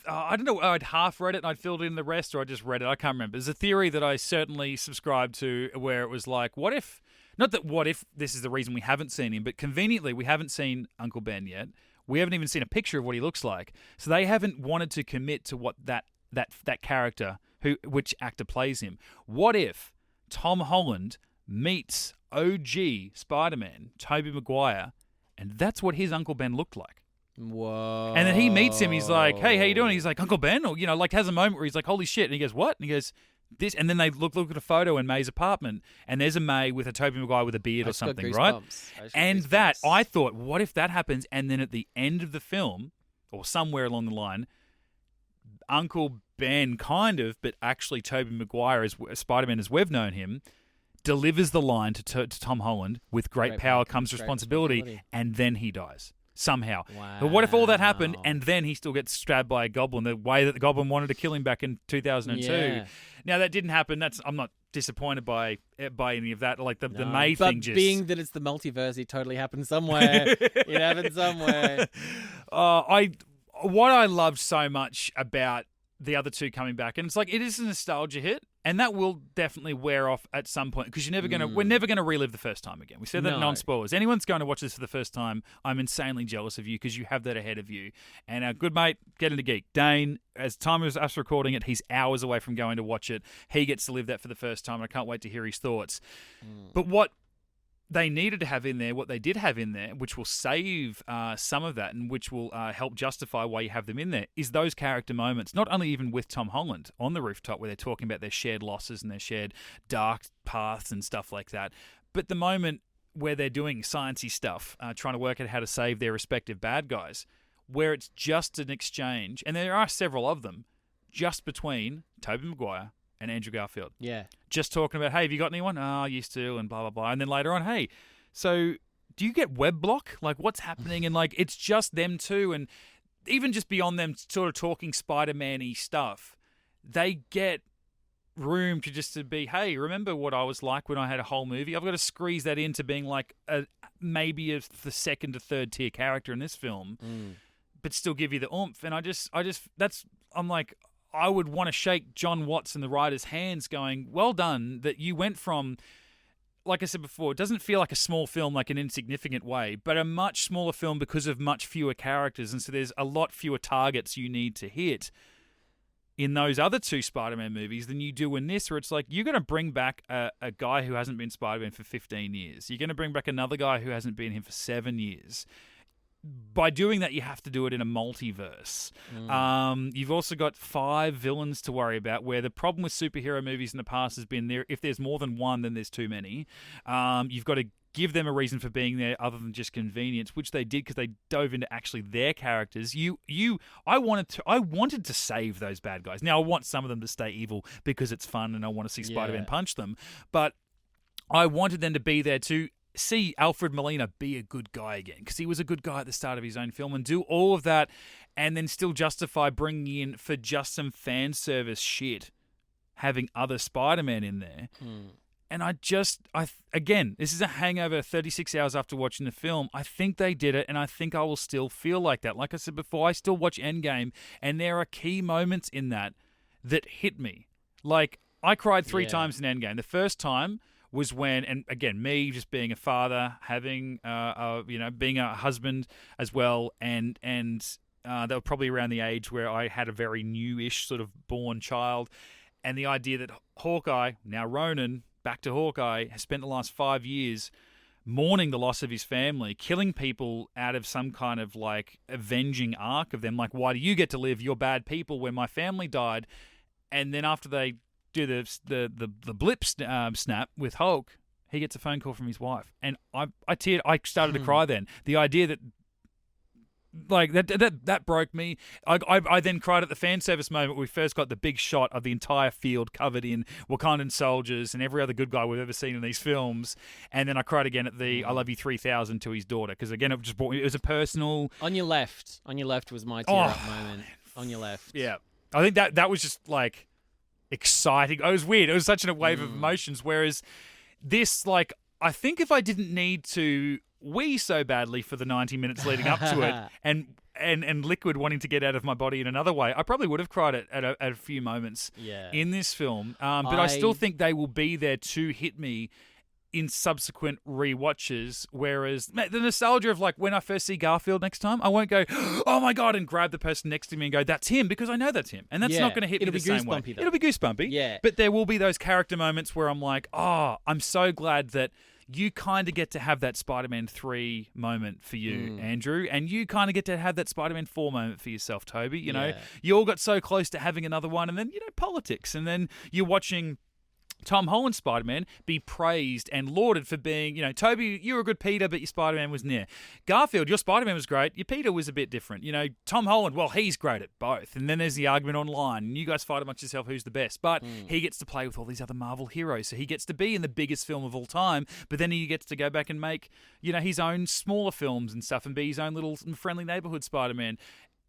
I don't know. I'd half read it and I'd filled in the rest, or I just read it. I can't remember. There's a theory that I certainly subscribed to, where it was like, what if? Not that what if this is the reason we haven't seen him, but conveniently we haven't seen Uncle Ben yet. We haven't even seen a picture of what he looks like, so they haven't wanted to commit to what that character, which actor plays him. What if Tom Holland meets OG Spider-Man, Tobey Maguire, and that's what his Uncle Ben looked like? Whoa. And then he meets him. He's like, "Hey, how you doing?" He's like, "Uncle Ben," or like has a moment where he's like, "Holy shit!" And he goes, "What?" And he goes, "This." And then they look at a photo in May's apartment, and there's a May with a Tobey Maguire with a beard or something, right? And that I thought, what if that happens? And then at the end of the film, or somewhere along the line, Uncle Ben, kind of, but actually Tobey Maguire as Spider-Man as we've known him, delivers the line to Tom Holland, "With great power comes responsibility," and then he dies. Somehow. Wow. But what if all that happened and then he still gets stabbed by a goblin the way that the goblin wanted to kill him back in 2002? Yeah. Now, that didn't happen. I'm not disappointed by any of that. Like the May thing just... But being that it's the multiverse, it totally happened somewhere. It happened somewhere. What I loved so much about the other two coming back, and it's like, it is a nostalgia hit, and that will definitely wear off at some point, because we're never gonna relive the first time again. We said that in non-spoilers. Anyone's going to watch this for the first time, I'm insanely jealous of you, because you have that ahead of you. And our good mate, Get Into Geek, Dane, as time of us recording it, he's hours away from going to watch it. He gets to live that for the first time, and I can't wait to hear his thoughts. But what they needed to have in there, what they did have in there, which will save some of that and which will help justify why you have them in there, is those character moments, not only even with Tom Holland on the rooftop where they're talking about their shared losses and their shared dark paths and stuff like that, but the moment where they're doing sciencey stuff, trying to work out how to save their respective bad guys, where it's just an exchange, and there are several of them, just between Tobey Maguire and Andrew Garfield. Yeah. Just talking about, hey, have you got anyone? Oh, I used to, and blah, blah, blah. And then later on, hey, so do you get web block? Like, what's happening? And, like, it's just them two. And even just beyond them sort of talking Spider-Man-y stuff, they get room to be, hey, remember what I was like when I had a whole movie? I've got to squeeze that into being, like, maybe the second to third tier character in this film, but still give you the oomph. And I'm like, I would want to shake John Watts and the writer's hands going, well done, that you went from, like I said before, it doesn't feel like a small film, like an insignificant way, but a much smaller film because of much fewer characters. And so there's a lot fewer targets you need to hit in those other two Spider-Man movies than you do in this, where it's like, you're going to bring back a guy who hasn't been Spider-Man for 15 years. You're going to bring back another guy who hasn't been him for 7 years. By doing that, you have to do it in a multiverse. You've also got 5 villains to worry about, where the problem with superhero movies in the past has been if there's more than one, then there's too many. You've got to give them a reason for being there other than just convenience, which they did because they dove into actually their characters. I wanted to save those bad guys. Now, I want some of them to stay evil because it's fun and I want to see Spider-Man punch them, but I wanted them to be there to see Alfred Molina be a good guy again, because he was a good guy at the start of his own film, and do all of that and then still justify bringing in, for just some fan service shit, having other Spider-Man in there. And again, this is a hangover 36 hours after watching the film. I think they did it, and I think I will still feel like that. Like I said before, I still watch Endgame, and there are key moments in that hit me. Like, I cried 3 times in Endgame. The first time was when, and again, me just being a father, having, being a husband as well, and they were probably around the age where I had a very newish sort of born child, and the idea that Hawkeye, now Ronan, back to Hawkeye, has spent the last 5 years mourning the loss of his family, killing people out of some kind of like avenging arc of them. Like, why do you get to live? You're bad people when my family died. And then after they do the blip snap with Hulk, he gets a phone call from his wife, and I teared. I started to cry then. The idea that, like, that broke me. I then cried at the fan service moment where we first got the big shot of the entire field covered in Wakandan soldiers and every other good guy we've ever seen in these films, and then I cried again at the "I love you 3000" to his daughter, because again, it just brought me. It was a personal. On your left was my tear up moment. On your left, yeah. I think that was just like exciting. It was weird. It was such a wave of emotions. Whereas this, like, I think if I didn't need to wee so badly for the 90 minutes leading up to it, and liquid wanting to get out of my body in another way, I probably would have cried at a few moments in this film. But I still think they will be there to hit me in subsequent rewatches, whereas the nostalgia of, like, when I first see Garfield next time, I won't go, oh my God, and grab the person next to me and go, that's him, because I know that's him. And that's not going to hit me the same way. It'll be goosebumpy. Yeah. But there will be those character moments where I'm like, oh, I'm so glad that you kind of get to have that Spider-Man 3 moment for you, Andrew, and you kind of get to have that Spider-Man 4 moment for yourself, Toby. You know, you all got so close to having another one, and then, politics, and then you're watching Tom Holland's Spider-Man be praised and lauded for being, Toby, you were a good Peter, but your Spider-Man was near. Garfield, your Spider-Man was great. Your Peter was a bit different. Tom Holland, well, he's great at both. And then there's the argument online, and you guys fight amongst yourself who's the best. But he gets to play with all these other Marvel heroes, so he gets to be in the biggest film of all time, but then he gets to go back and make, his own smaller films and stuff and be his own little friendly neighborhood Spider-Man.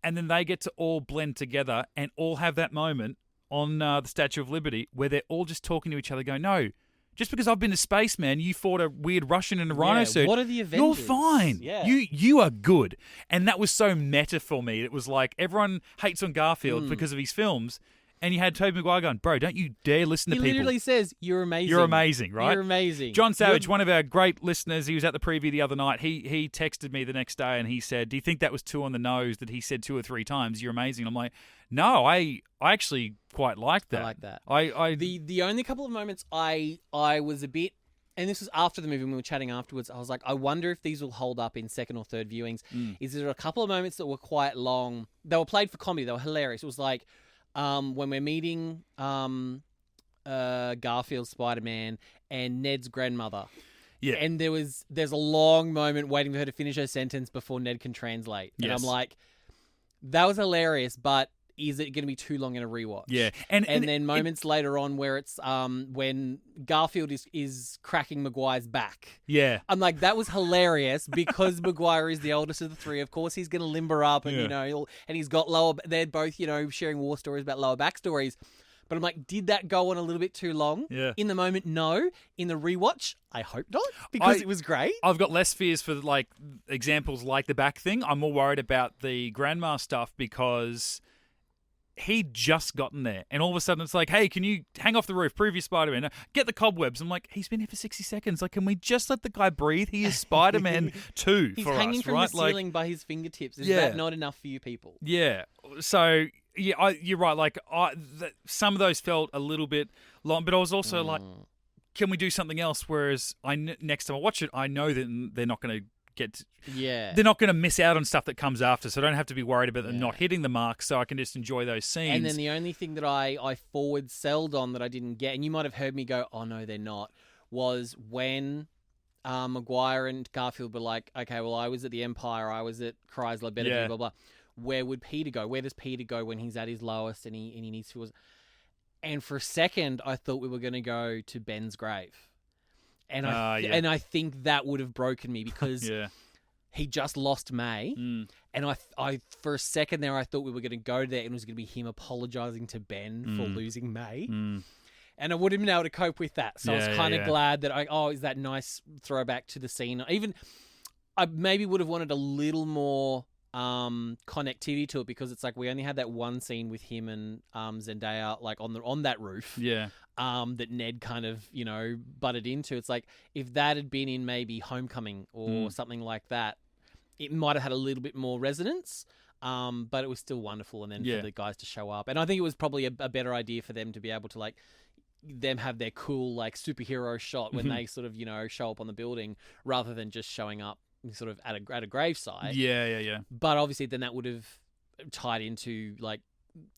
And then they get to all blend together and all have that moment on the Statue of Liberty where they're all just talking to each other going, no, just because I've been to space, man, you fought a weird Russian in a rhino suit. What are the Avengers? You're fine. Yeah. You are good. And that was so meta for me. It was like everyone hates on Garfield because of his films. And you had Tobey Maguire going, bro, don't you dare listen to people. He literally says, you're amazing. You're amazing, right? You're amazing. John Savage, one of our great listeners, he was at the preview the other night. He texted me the next day and he said, do you think that was too on the nose that he said 2 or 3 times, you're amazing? I'm like, no, I actually quite like that. I like that. The only couple of moments I was a bit, and this was after the movie when we were chatting afterwards, I was like, I wonder if these will hold up in second or third viewings. Is there a couple of moments that were quite long? They were played for comedy. They were hilarious. It was like, when we're meeting Garfield Spider-Man and Ned's grandmother. Yeah. And there's a long moment waiting for her to finish her sentence before Ned can translate. And I'm like, that was hilarious, but is it going to be too long in a rewatch? Yeah. And then moments later on where it's when Garfield is cracking Maguire's back. Yeah. I'm like, that was hilarious because Maguire is the oldest of the three. Of course, he's going to limber up and, and he's got they're both, sharing war stories about lower backstories. But I'm like, did that go on a little bit too long? Yeah. In the moment, no. In the rewatch, I hope not, because it was great. I've got less fears for examples like the back thing. I'm more worried about the grandma stuff because he'd just gotten there, and all of a sudden it's like, hey, can you hang off the roof, prove you're Spider-Man, get the cobwebs. I'm like, he's been here for 60 seconds. Like, can we just let the guy breathe? He is Spider-Man 2 he's for us, hanging from right? the ceiling by his fingertips. Is that not enough for you people? Yeah. So, you're right. Like, some of those felt a little bit long, but I was also like, can we do something else? Whereas next time I watch it, I know that they're not going to they're not going to miss out on stuff that comes after, so I don't have to be worried about them not hitting the mark, so I can just enjoy those scenes. And then the only thing that I forward-selled on that I didn't get, and you might have heard me go, oh no, they're not, was when Maguire and Garfield were like, okay, well, I was at the Empire, I was at Chrysler, better blah, blah, blah. Where would Peter go? Where does Peter go when he's at his lowest and he needs to... And for a second, I thought we were going to go to Ben's grave. And I think that would have broken me because he just lost May, and I for a second there I thought we were going to go there and it was going to be him apologizing to Ben for losing May, and I wouldn't have been able to cope with that. So I was kind of glad that is that nice throwback to the scene. Even I maybe would have wanted a little more connectivity to it because it's like we only had that one scene with him and Zendaya like on that roof. Yeah. That Ned kind of, butted into. It's like, if that had been in maybe Homecoming or something like that, it might have had a little bit more resonance, but it was still wonderful. And then for the guys to show up. And I think it was probably a better idea for them to be able to, like, them have their cool, like, superhero shot when they sort of, show up on the building rather than just showing up sort of at a gravesite. Yeah. But obviously then that would have tied into, like,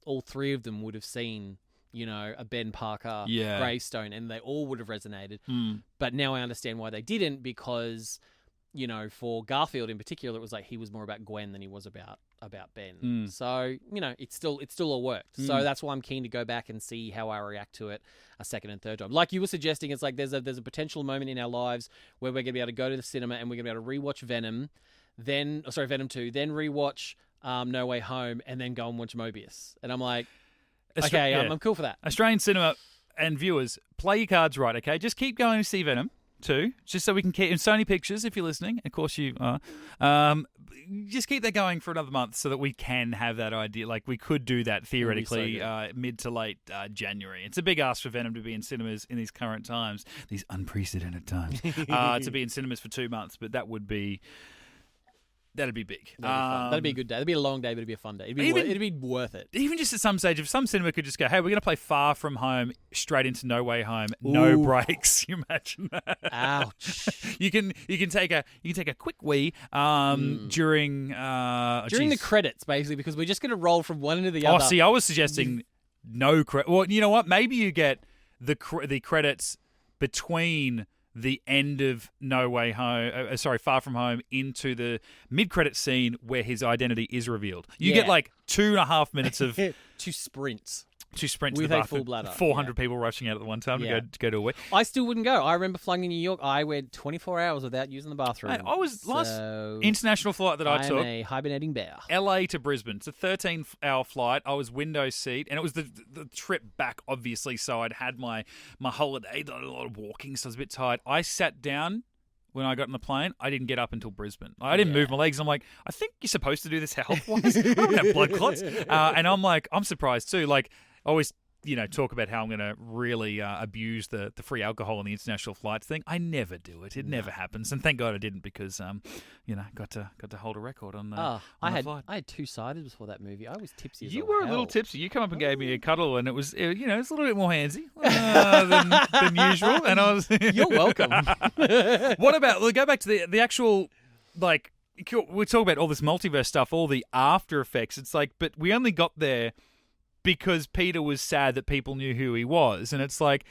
all three of them would have seen... a Ben Parker gravestone, and they all would have resonated. But now I understand why they didn't, because, for Garfield in particular, it was like he was more about Gwen than he was about Ben. So, it still all worked. So that's why I'm keen to go back and see how I react to it a second and third time. Like you were suggesting, it's like there's a potential moment in our lives where we're going to be able to go to the cinema and we're going to be able to rewatch Venom 2, then rewatch No Way Home, and then go and watch Mobius. And I'm like... Okay, I'm cool for that. Australian cinema and viewers, play your cards right, okay? Just keep going to see Venom 2, just so we can keep... And Sony Pictures, if you're listening, of course you are. Just keep that going for another month so that we can have that idea. Like, we could do that theoretically mid to late January. It's a big ask for Venom to be in cinemas in these current times, these unprecedented times, to be in cinemas for 2 months, but that would be... That'd be big. That'd be fun. That'd be a good day. That'd be a long day, but it'd be a fun day. It'd be worth it. Even just at some stage, if some cinema could just go, hey, we're going to play Far From Home straight into No Way Home, no breaks. You imagine that? Ouch. You can take a quick wee during the credits, basically, because we're just going to roll from one into the other. Oh, see, I was suggesting no credit. Well, you know what? Maybe you get the credits between the end of No Way Home, Far From Home, into the mid-credit scene where his identity is revealed. You get like 2.5 minutes of 2 sprints. To sprint to with the a bathroom. full bladder. 400 people rushing out at the one time to go to a wee. I still wouldn't go. I remember flying in New York. I went 24 hours without using the bathroom. Hey, I was last international flight that I took. I'm a hibernating bear. LA to Brisbane. It's a 13-hour flight. I was window seat, and it was the trip back, obviously. So I'd had my holiday, a lot of walking, so I was a bit tired. I sat down. When I got on the plane, I didn't get up until Brisbane. I didn't move my legs. I'm like, I think you're supposed to do this health-wise. I don't have blood clots. And I'm like, I'm surprised too. Like, I always, talk about how I'm going to really abuse the free alcohol on the international flights thing. I never do it. It never happens. And thank God I didn't because, got to hold a record on the flight. I had 2 ciders before that movie. I was tipsy as You all were hell. a little tipsy. You come up and gave me a cuddle, and it was, it's a little bit more handsy than usual. And I was... You're welcome. What about, we'll go back to the actual, like, we talk about all this multiverse stuff, all the after effects. It's like, but we only got there because Peter was sad that people knew who he was. And it's like,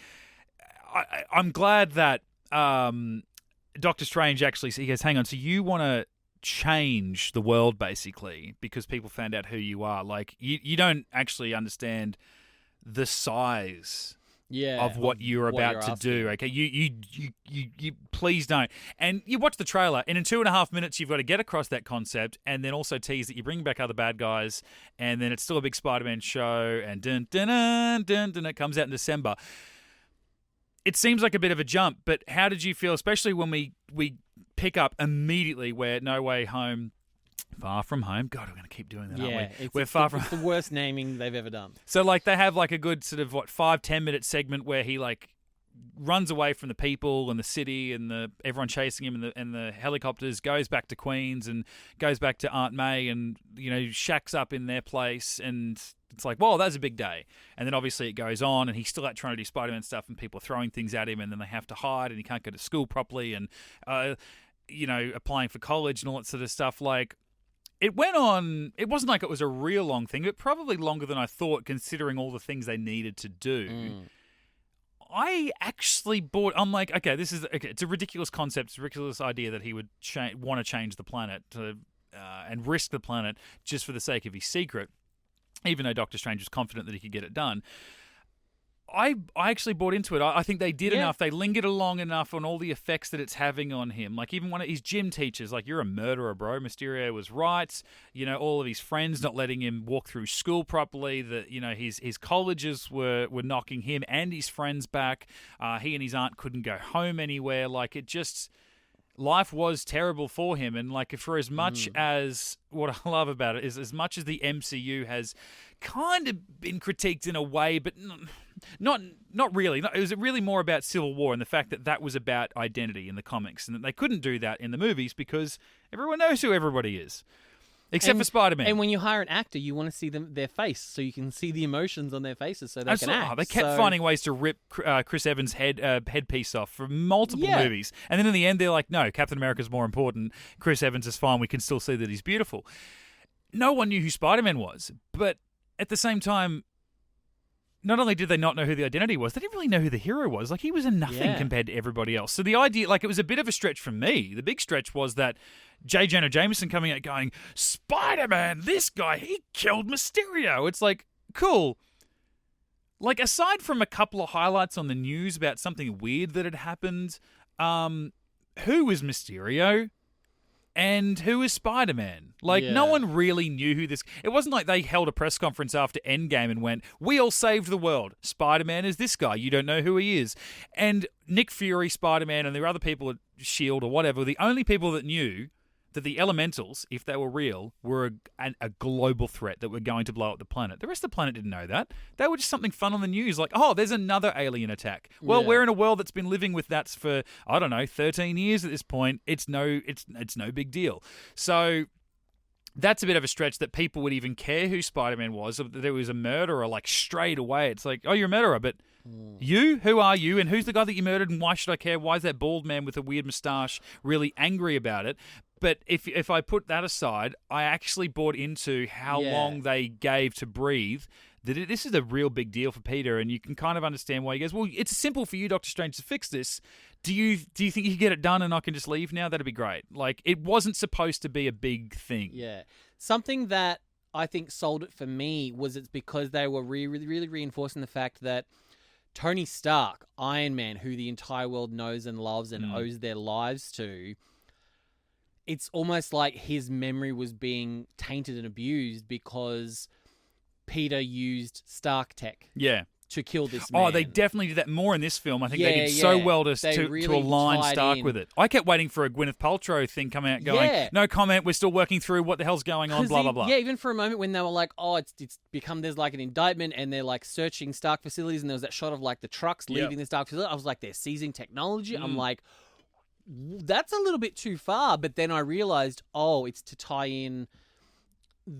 I'm glad that Doctor Strange actually, he goes, hang on, so you want to change the world basically because people found out who you are. Like, you don't actually understand the size of what you're about to do. Okay, you please don't. And you watch the trailer, and in 2.5 minutes, you've got to get across that concept, and then also tease that you bring back other bad guys, and then it's still a big Spider-Man show, and dun dun dun dun dun. It comes out in December. It seems like a bit of a jump, but how did you feel, especially when we pick up immediately where No Way Home. Far From Home. God, we're going to keep doing that, aren't we? It's the worst naming they've ever done. So, like, they have, like, a good sort of, 5-10 minute segment where he, like, runs away from the people and the city and everyone chasing him and the helicopters, goes back to Queens and goes back to Aunt May and, shacks up in their place, and it's like, whoa, that's a big day. And then obviously it goes on and he's still out trying to do Spider-Man stuff and people are throwing things at him and then they have to hide and he can't go to school properly and, applying for college and all that sort of stuff. Like, it went on, it wasn't like it was a real long thing, but probably longer than I thought considering all the things they needed to do. I actually I'm like, okay, it's a ridiculous concept, it's a ridiculous idea that he would want to change the planet and risk the planet just for the sake of his secret, even though Doctor Strange was confident that he could get it done. I actually bought into it. I think they did enough. They lingered along enough on all the effects that it's having on him. Like, even one of his gym teachers, like, you're a murderer, bro. Mysterio was right. All of his friends not letting him walk through school properly. That, his colleges were knocking him and his friends back. He and his aunt couldn't go home anywhere. Like, it just... Life was terrible for him, and like for as much as what I love about it is as much as the MCU has kind of been critiqued in a way, but not really. It was really more about Civil War and the fact that was about identity in the comics, and that they couldn't do that in the movies because everyone knows who everybody is. Except for Spider-Man. And when you hire an actor, you want to see their face so you can see the emotions on their faces so they can act. They kept finding ways to rip Chris Evans' headpiece off for multiple movies. And then in the end, they're like, no, Captain America's more important. Chris Evans is fine. We can still see that he's beautiful. No one knew who Spider-Man was. But at the same time, not only did they not know who the identity was, they didn't really know who the hero was. Like, he was a nothing compared to everybody else. So the idea, like, it was a bit of a stretch for me. The big stretch was that J. Jonah Jameson coming out going, Spider-Man, this guy, he killed Mysterio. It's like, cool. Like, aside from a couple of highlights on the news about something weird that had happened, who is Mysterio? And who is Spider-Man? Like, no one really knew who this... It wasn't like they held a press conference after Endgame and went, we all saved the world. Spider-Man is this guy. You don't know who he is. And Nick Fury, Spider-Man, and there were other people at S.H.I.E.L.D. or whatever, the only people that knew that the elementals, if they were real, were a global threat that were going to blow up the planet. The rest of the planet didn't know that. They were just something fun on the news, like, oh, there's another alien attack. Well, we're in a world that's been living with that for, I don't know, 13 years at this point. It's no big deal. So that's a bit of a stretch that people would even care who Spider-Man was. If there was a murderer, like, straight away. It's like, oh, you're a murderer, but you? Who are you? And who's the guy that you murdered? And why should I care? Why is that bald man with a weird moustache really angry about it? But if I put that aside, I actually bought into how long they gave to breathe. That this is a real big deal for Peter, and you can kind of understand why he goes, well, it's simple for you, Doctor Strange, to fix this. Do you think you can get it done and I can just leave now? That'd be great. Like, it wasn't supposed to be a big thing. Yeah. Something that I think sold it for me was it's because they were really reinforcing the fact that Tony Stark, Iron Man, who the entire world knows and loves and owes their lives to, it's almost like his memory was being tainted and abused because Peter used Stark tech to kill this man. Oh, they definitely did that more in this film. I think they did so well to align Stark with it. I kept waiting for a Gwyneth Paltrow thing coming out going, no comment, we're still working through what the hell's going on, blah, blah, blah. Yeah, even for a moment when they were like, oh, it's become, there's like an indictment and they're like searching Stark facilities and there was that shot of like the trucks leaving the Stark facility. I was like, they're seizing technology. I'm like, that's a little bit too far. But then I realized, oh, it's to tie in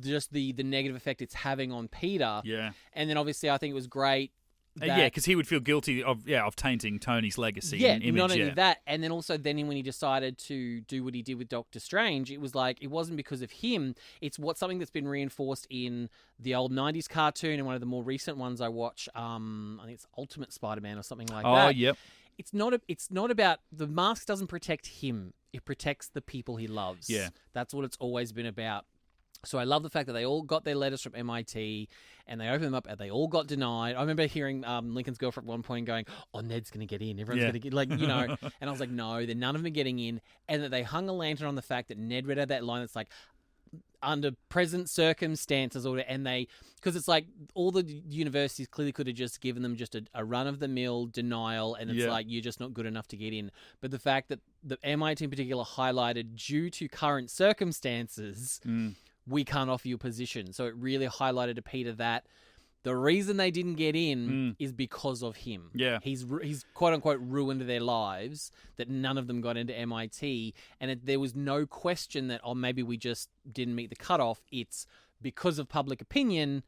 just the negative effect it's having on Peter. Yeah. And then obviously I think it was great. Because he would feel guilty of tainting Tony's legacy and image. Not only that, and then also then when he decided to do what he did with Doctor Strange, it was like, it wasn't because of him. It's something that's been reinforced in the old 90s cartoon and one of the more recent ones I watch, I think it's Ultimate Spider-Man or something like that. Oh, yep. It's not about, the mask doesn't protect him. It protects the people he loves. Yeah. That's what it's always been about. So I love the fact that they all got their letters from MIT and they opened them up and they all got denied. I remember hearing Lincoln's girlfriend at one point going, oh, Ned's going to get in. Everyone's going to get, like, you know. And I was like, no, then none of them are getting in. And that they hung a lantern on the fact that Ned read out that line that's like, under present circumstances, and they, because it's like all the universities clearly could have just given them just a run-of-the-mill denial, and it's like, you're just not good enough to get in. But the fact that the MIT in particular highlighted, due to current circumstances, we can't offer you a position. So it really highlighted to Peter that the reason they didn't get in is because of him. Yeah. He's quote-unquote ruined their lives, that none of them got into MIT. And there was no question that, oh, maybe we just didn't meet the cutoff. It's because of public opinion,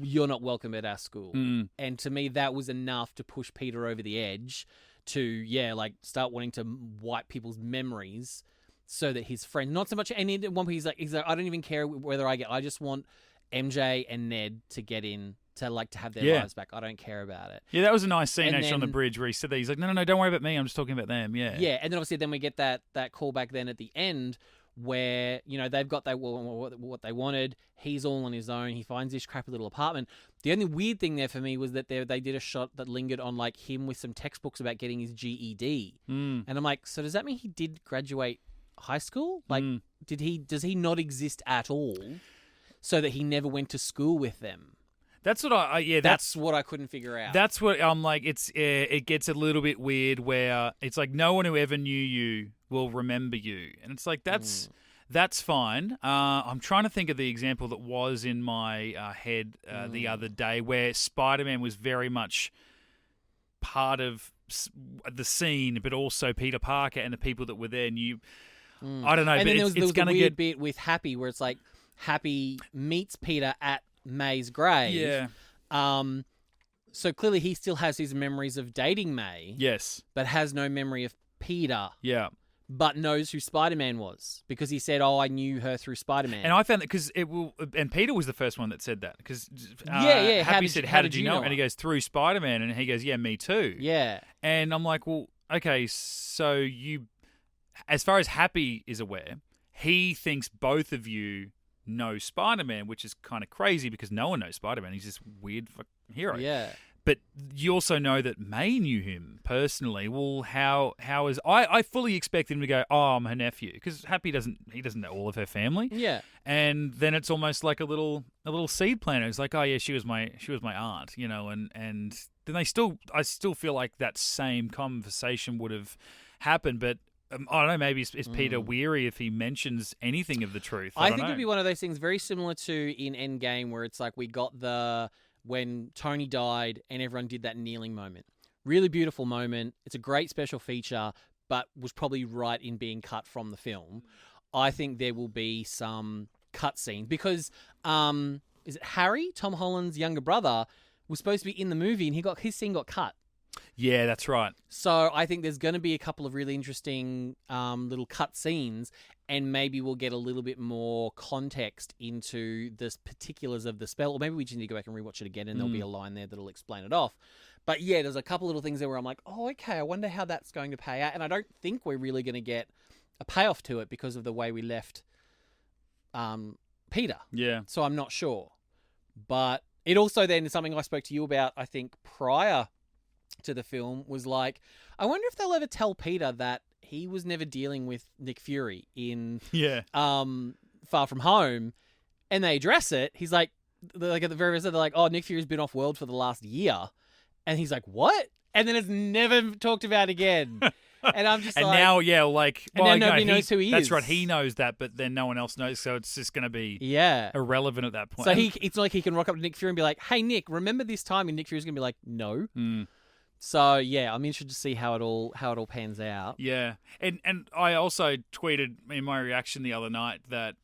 you're not welcome at our school. And to me, that was enough to push Peter over the edge to, start wanting to wipe people's memories so that his friend, not so much, and at one point he's like, I don't even care whether I just want MJ and Ned to get in, to have their lives back. I don't care about it. Yeah, that was a nice scene on the bridge where he said that. He's like, no, don't worry about me. I'm just talking about them. Yeah. Yeah, and then obviously then we get that callback then at the end where, they've got what they wanted. He's all on his own. He finds this crappy little apartment. The only weird thing there for me was that they did a shot that lingered on like him with some textbooks about getting his GED. And I'm like, so does that mean he did graduate high school? Like, does he not exist at all so that he never went to school with them? That's what that's what I couldn't figure out. That's what I'm like. It gets a little bit weird where it's like no one who ever knew you will remember you, and it's like that's fine. I'm trying to think of the example that was in my head the other day where Spider-Man was very much part of the scene, but also Peter Parker and the people that were there knew. I don't know, and but then there was a weird get bit with Happy where it's like Happy meets Peter at May's grave. Yeah. So clearly he still has his memories of dating May. Yes. But has no memory of Peter. Yeah. But knows who Spider-Man was because he said, "Oh, I knew her through Spider-Man." And I found that and Peter was the first one that said that because Happy said, "How did you know?" And he goes, "Through Spider-Man," and he goes, "Yeah, me too." Yeah. And I'm like, well, okay, so you, as far as Happy is aware, he thinks both of you know Spider-Man, which is kind of crazy because no one knows Spider-Man. He's this weird hero. Yeah. But you also know that May knew him personally. Well, how is I fully expect him to go, oh, I'm her nephew, because Happy doesn't know all of her family. Yeah. And then it's almost like a little seed planter. It's like, oh yeah, she was my aunt, and then I still feel like that same conversation would have happened, but I don't know, maybe is Peter weary if he mentions anything of the truth? I don't think know. it'd be one of those things very similar to in Endgame where it's like we got when Tony died and everyone did that kneeling moment. Really beautiful moment. It's a great special feature, but was probably right in being cut from the film. I think there will be some cut scene because is it Harry, Tom Holland's younger brother, was supposed to be in the movie and his scene got cut. Yeah, that's right. So I think there's going to be a couple of really interesting little cut scenes, and maybe we'll get a little bit more context into the particulars of the spell, or maybe we just need to go back and rewatch it again, and there'll be a line there that'll explain it off. But yeah, there's a couple little things there where I'm like, oh, okay, I wonder how that's going to pay out, and I don't think we're really going to get a payoff to it because of the way we left Peter. Yeah. So I'm not sure. But it also then is something I spoke to you about, I think, prior to the film, was like, I wonder if they'll ever tell Peter that he was never dealing with Nick Fury in Far From Home, and they address it. He's like at the very end, they're like, oh, Nick Fury's been off world for the last year. And he's like, what? And then it's never talked about again. And I'm just and like... now, yeah, like... And well, now nobody knows who he is. That's right, he knows that, but then no one else knows, so it's just going to be irrelevant at that point. So it's not like he can rock up to Nick Fury and be like, hey, Nick, remember this time? And Nick Fury's going to be like, no. So, yeah, I'm interested to see how it all pans out. Yeah. And I also tweeted in my reaction the other night that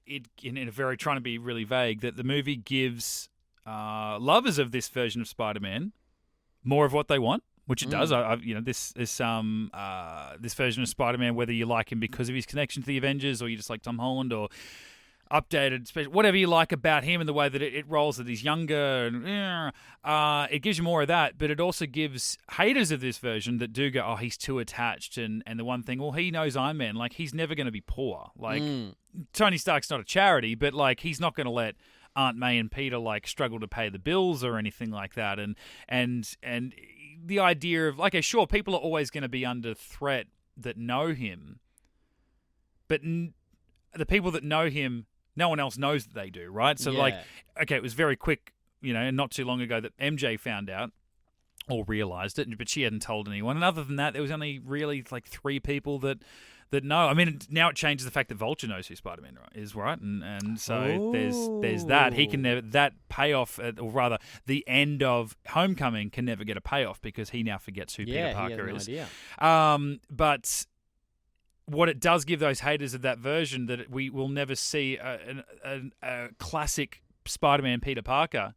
it, in a very, trying to be really vague, that the movie gives lovers of this version of Spider-Man more of what they want, which it does. This version of Spider-Man, whether you like him because of his connection to the Avengers or you just like Tom Holland or updated, whatever you like about him and the way that it rolls that he's younger, and it gives you more of that, but it also gives haters of this version that do go, oh, he's too attached, and the one thing, well, he knows Iron Man, like, he's never going to be poor. Like, Tony Stark's not a charity, but, like, he's not going to let Aunt May and Peter, like, struggle to pay the bills or anything like that, and the idea of, like, okay, sure, people are always going to be under threat that know him, but the people that know him, no one else knows that they do, right? So, like, okay, it was very quick, not too long ago that MJ found out or realized it, but she hadn't told anyone. And other than that, there was only really, like, 3 people that know. I mean, now it changes the fact that Vulture knows who Spider-Man is, right? And so there's that. He can never, that payoff, or rather, the end of Homecoming can never get a payoff because he now forgets who Peter Parker is. He has no idea. But what it does give those haters of that version, that we will never see a classic Spider-Man Peter Parker.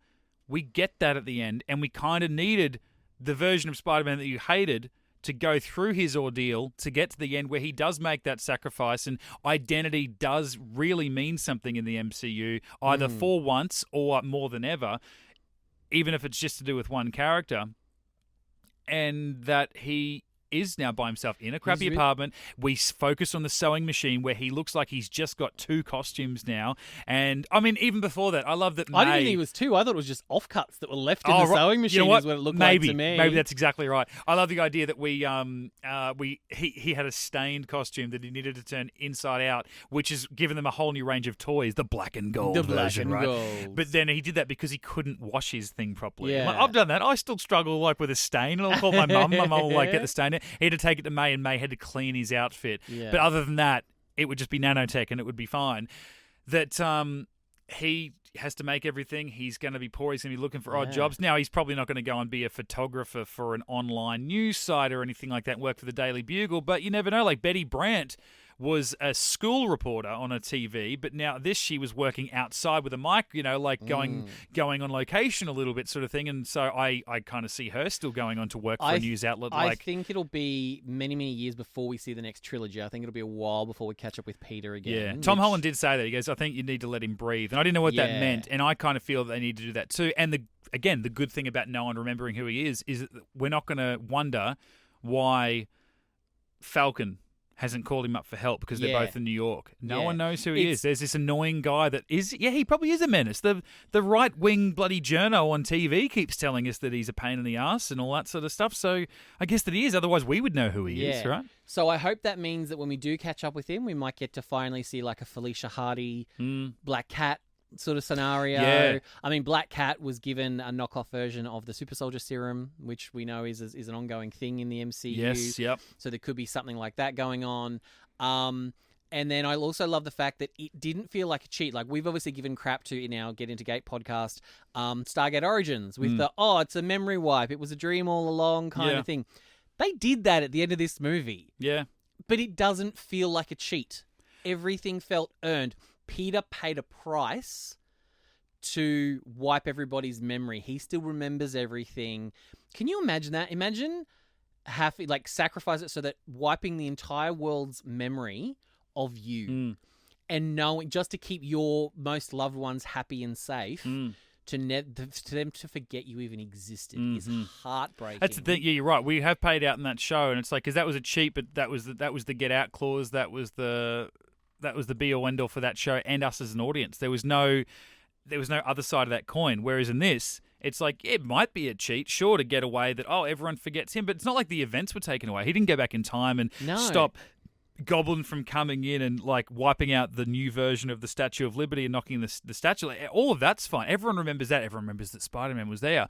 We get that at the end, and we kind of needed the version of Spider-Man that you hated to go through his ordeal to get to the end where he does make that sacrifice, and identity does really mean something in the MCU, either for once or more than ever, even if it's just to do with one character, and that he is now by himself in a crappy apartment. We focus on the sewing machine where he looks like he's just got 2 costumes now. And, I mean, even before that, I love that May... I didn't think he was 2. I thought it was just offcuts that were left in the sewing machine, is what it looked like to me. Maybe that's exactly right. I love the idea that he had a stained costume that he needed to turn inside out, which has given them a whole new range of toys, the black and gold version, right? Gold. But then he did that because he couldn't wash his thing properly. Yeah. Like, I've done that. I still struggle, like, with a stain, and I'll call my mum. My mum will, like, get the stain. He had to take it to May, and May had to clean his outfit. Yeah. But other than that, it would just be nanotech, and it would be fine. That he has to make everything. He's going to be poor. He's going to be looking for odd jobs. Now, he's probably not going to go and be a photographer for an online news site or anything like that and work for the Daily Bugle, but you never know. Like, Betty Brant was a school reporter on a TV, but now she was working outside with a mic, going on location a little bit sort of thing. And so I kind of see her still going on to work for a news outlet. I think it'll be many, many years before we see the next trilogy. I think it'll be a while before we catch up with Peter again. Yeah, Tom Holland did say that. He goes, I think you need to let him breathe. And I didn't know what that meant. And I kind of feel that they need to do that too. And the good thing about no one remembering who he is that we're not going to wonder why Falcon hasn't called him up for help because they're both in New York. No one knows who he is. There's this annoying guy that is, he probably is a menace. The right-wing bloody journo on TV keeps telling us that he's a pain in the ass and all that sort of stuff. So I guess that he is. Otherwise, we would know who he is, right? So I hope that means that when we do catch up with him, we might get to finally see like a Felicia Hardy, Black Cat sort of scenario. Yeah. I mean, Black Cat was given a knockoff version of the Super Soldier Serum, which we know is an ongoing thing in the MCU. Yes, yep. So there could be something like that going on. And then I also love the fact that it didn't feel like a cheat. Like, we've obviously given crap to, in our Get Into Gate podcast, Stargate Origins with it's a memory wipe. It was a dream all along kind of thing. They did that at the end of this movie. Yeah. But it doesn't feel like a cheat. Everything felt earned. Peter paid a price to wipe everybody's memory. He still remembers everything. Can you imagine that? Imagine sacrifice it so that wiping the entire world's memory of you and knowing, just to keep your most loved ones happy and safe, to them to forget you even existed is heartbreaking. That's the thing. Yeah, you're right. We have paid out in that show, and it's like, because that was a cheat, but that was the get out clause. That was the be all end all for that show and us as an audience. There was no other side of that coin. Whereas in this, it's like, it might be a cheat, sure, to get away that, everyone forgets him, but it's not like the events were taken away. He didn't go back in time and stop Goblin from coming in and like wiping out the new version of the Statue of Liberty and knocking the statue. All of that's fine. Everyone remembers that. Everyone remembers that Spider-Man was there.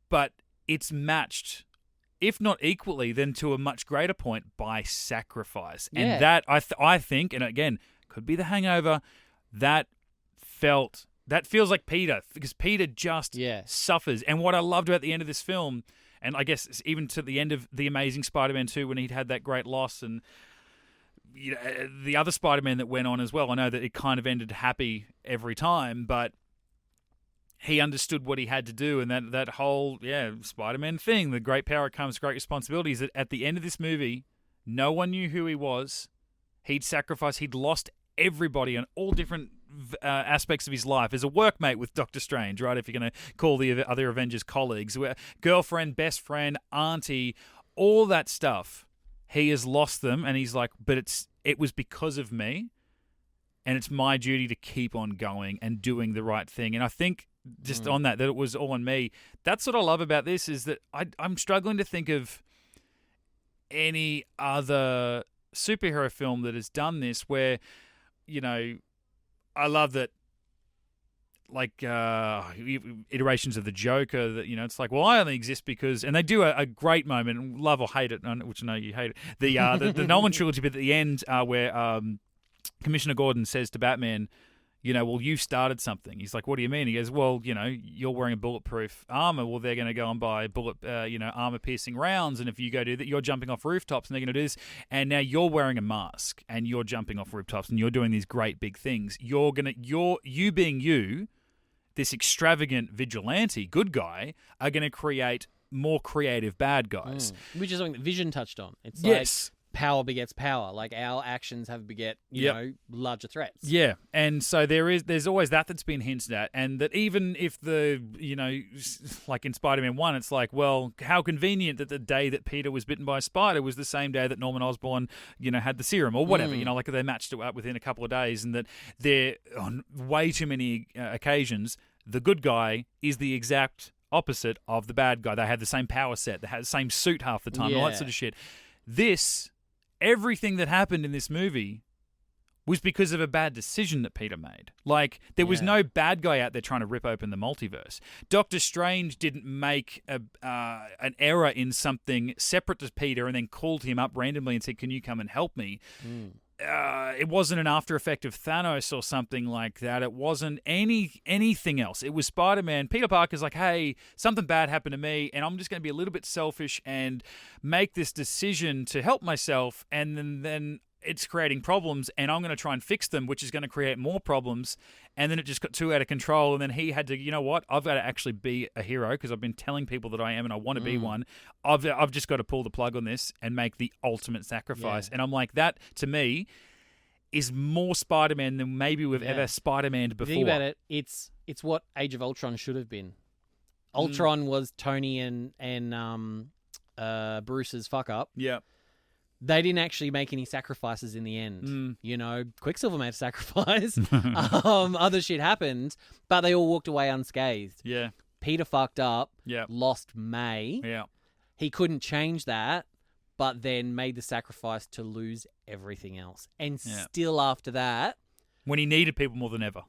But it's matched, if not equally, then to a much greater point, by sacrifice. Yeah. And that, I think, and again, could be the hangover, that feels like Peter, because Peter just suffers. And what I loved about the end of this film, and I guess even to the end of The Amazing Spider-Man 2, when he'd had that great loss, and the other Spider-Man that went on as well, I know that it kind of ended happy every time, but he understood what he had to do, and that whole Spider-Man thing, the great power comes great responsibilities, that at the end of this movie, no one knew who he was. He'd sacrificed, he'd lost everybody on all different aspects of his life as a workmate with Doctor Strange, right? If you're going to call the other Avengers colleagues, girlfriend, best friend, auntie, all that stuff. He has lost them, and he's like, but it was because of me, and it's my duty to keep on going and doing the right thing. And I think just on that it was all on me. That's what I love about this, is that I'm struggling to think of any other superhero film that has done this, where, I love that, like iterations of the Joker, that it's like, well, I only exist because, and they do a great moment, love or hate it, which I know you hate it, the Nolan trilogy, but at the end where Commissioner Gordon says to Batman, well, you started something. He's like, what do you mean? He goes, well, you're wearing a bulletproof armor. Well, they're going to go and buy armor piercing rounds, and if you go do that, you're jumping off rooftops, and they're going to do this. And now you're wearing a mask, and you're jumping off rooftops, and you're doing these great big things. You being you, this extravagant vigilante good guy, are going to create more creative bad guys. Which is something that Vision touched on. It's yes. Like power begets power. Like, our actions have beget, larger threats. Yeah, and so there's always that's been hinted at, and that even if like in Spider-Man 1, it's like, well, how convenient that the day that Peter was bitten by a spider was the same day that Norman Osborn, had the serum or whatever, like they matched it up within a couple of days, and that they're on way too many occasions, the good guy is the exact opposite of the bad guy. They had the same power set, they had the same suit half the time, all that sort of shit. Everything that happened in this movie was because of a bad decision that Peter made. Like, there was no bad guy out there trying to rip open the multiverse. Doctor Strange didn't make an error in something separate to Peter and then called him up randomly and said, can you come and help me? It wasn't an after effect of Thanos or something like that. It wasn't anything else. It was Spider-Man. Peter Parker's like, hey, something bad happened to me, and I'm just going to be a little bit selfish and make this decision to help myself, and then it's creating problems, and I'm going to try and fix them, which is going to create more problems. And then it just got too out of control, and then he had to, I've got to actually be a hero, because I've been telling people that I am and I want to be one. I've just got to pull the plug on this and make the ultimate sacrifice. And I'm like, that, to me, is more Spider-Man than maybe we've ever Spider-Man'd before. Think about it. It's what Age of Ultron should have been. Ultron was Tony and Bruce's fuck up. Yeah. They didn't actually make any sacrifices in the end. Quicksilver made a sacrifice. Other shit happened, but they all walked away unscathed. Yeah. Peter fucked up. Yeah. Lost May. Yeah. He couldn't change that, but then made the sacrifice to lose everything else. And still after that, when he needed people more than ever.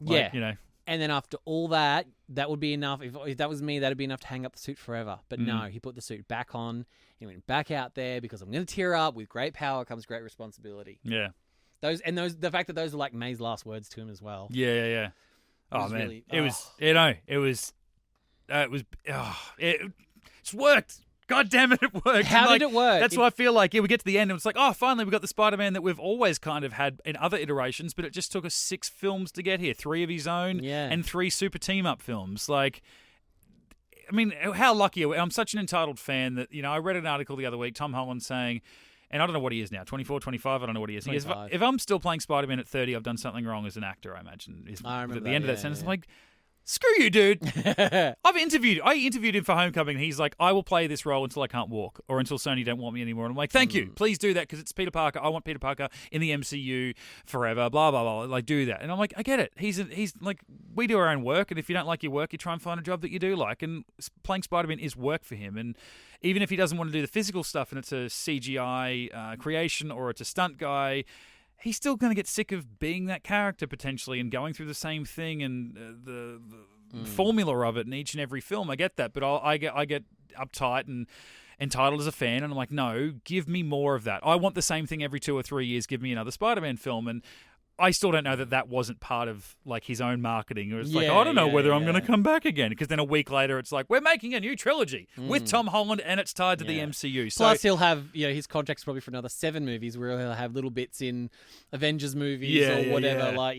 And then after all that, that would be enough. If that was me, that'd be enough to hang up the suit forever. But no, he put the suit back on. He went back out there because I'm going to tear up. With great power comes great responsibility. Yeah. The fact that those are like May's last words to him as well. Yeah. Oh was man, really- it's worked. God damn it, it worked. How did it work? That's why I feel like we get to the end and it's like, oh, finally we got the Spider-Man that we've always kind of had in other iterations, but it just took us 6 films to get here, 3 of his own, and 3 super team-up films. Like, I mean, how lucky are we? I'm such an entitled fan that, I read an article the other week, Tom Holland saying, and I don't know what he is now, 24, 25, I don't know what he is. He goes, if I'm still playing Spider-Man at 30, I've done something wrong as an actor, I imagine. I remember at the end of that sentence, yeah. I'm like, screw you, dude. I interviewed him for Homecoming. And he's like, I will play this role until I can't walk or until Sony don't want me anymore. And I'm like, thank you. Please do that because it's Peter Parker. I want Peter Parker in the MCU forever, blah, blah, blah. Like, do that. And I'm like, I get it. He's like, we do our own work. And if you don't like your work, you try and find a job that you do like. And playing Spider-Man is work for him. And even if he doesn't want to do the physical stuff and it's a CGI creation or it's a stunt guy, he's still going to get sick of being that character potentially and going through the same thing and the formula of it in each and every film. I get that, but I get uptight and entitled as a fan, and I'm like, no, give me more of that. I want the same thing every 2 or 3 years. Give me another Spider-Man film, and I still don't know that wasn't part of like his own marketing. It was like, I don't know whether I'm going to come back again, because then a week later it's like, we're making a new trilogy with Tom Holland and it's tied to the MCU. So, plus he'll have, his contract's probably for another 7 movies where he'll have little bits in Avengers movies or whatever,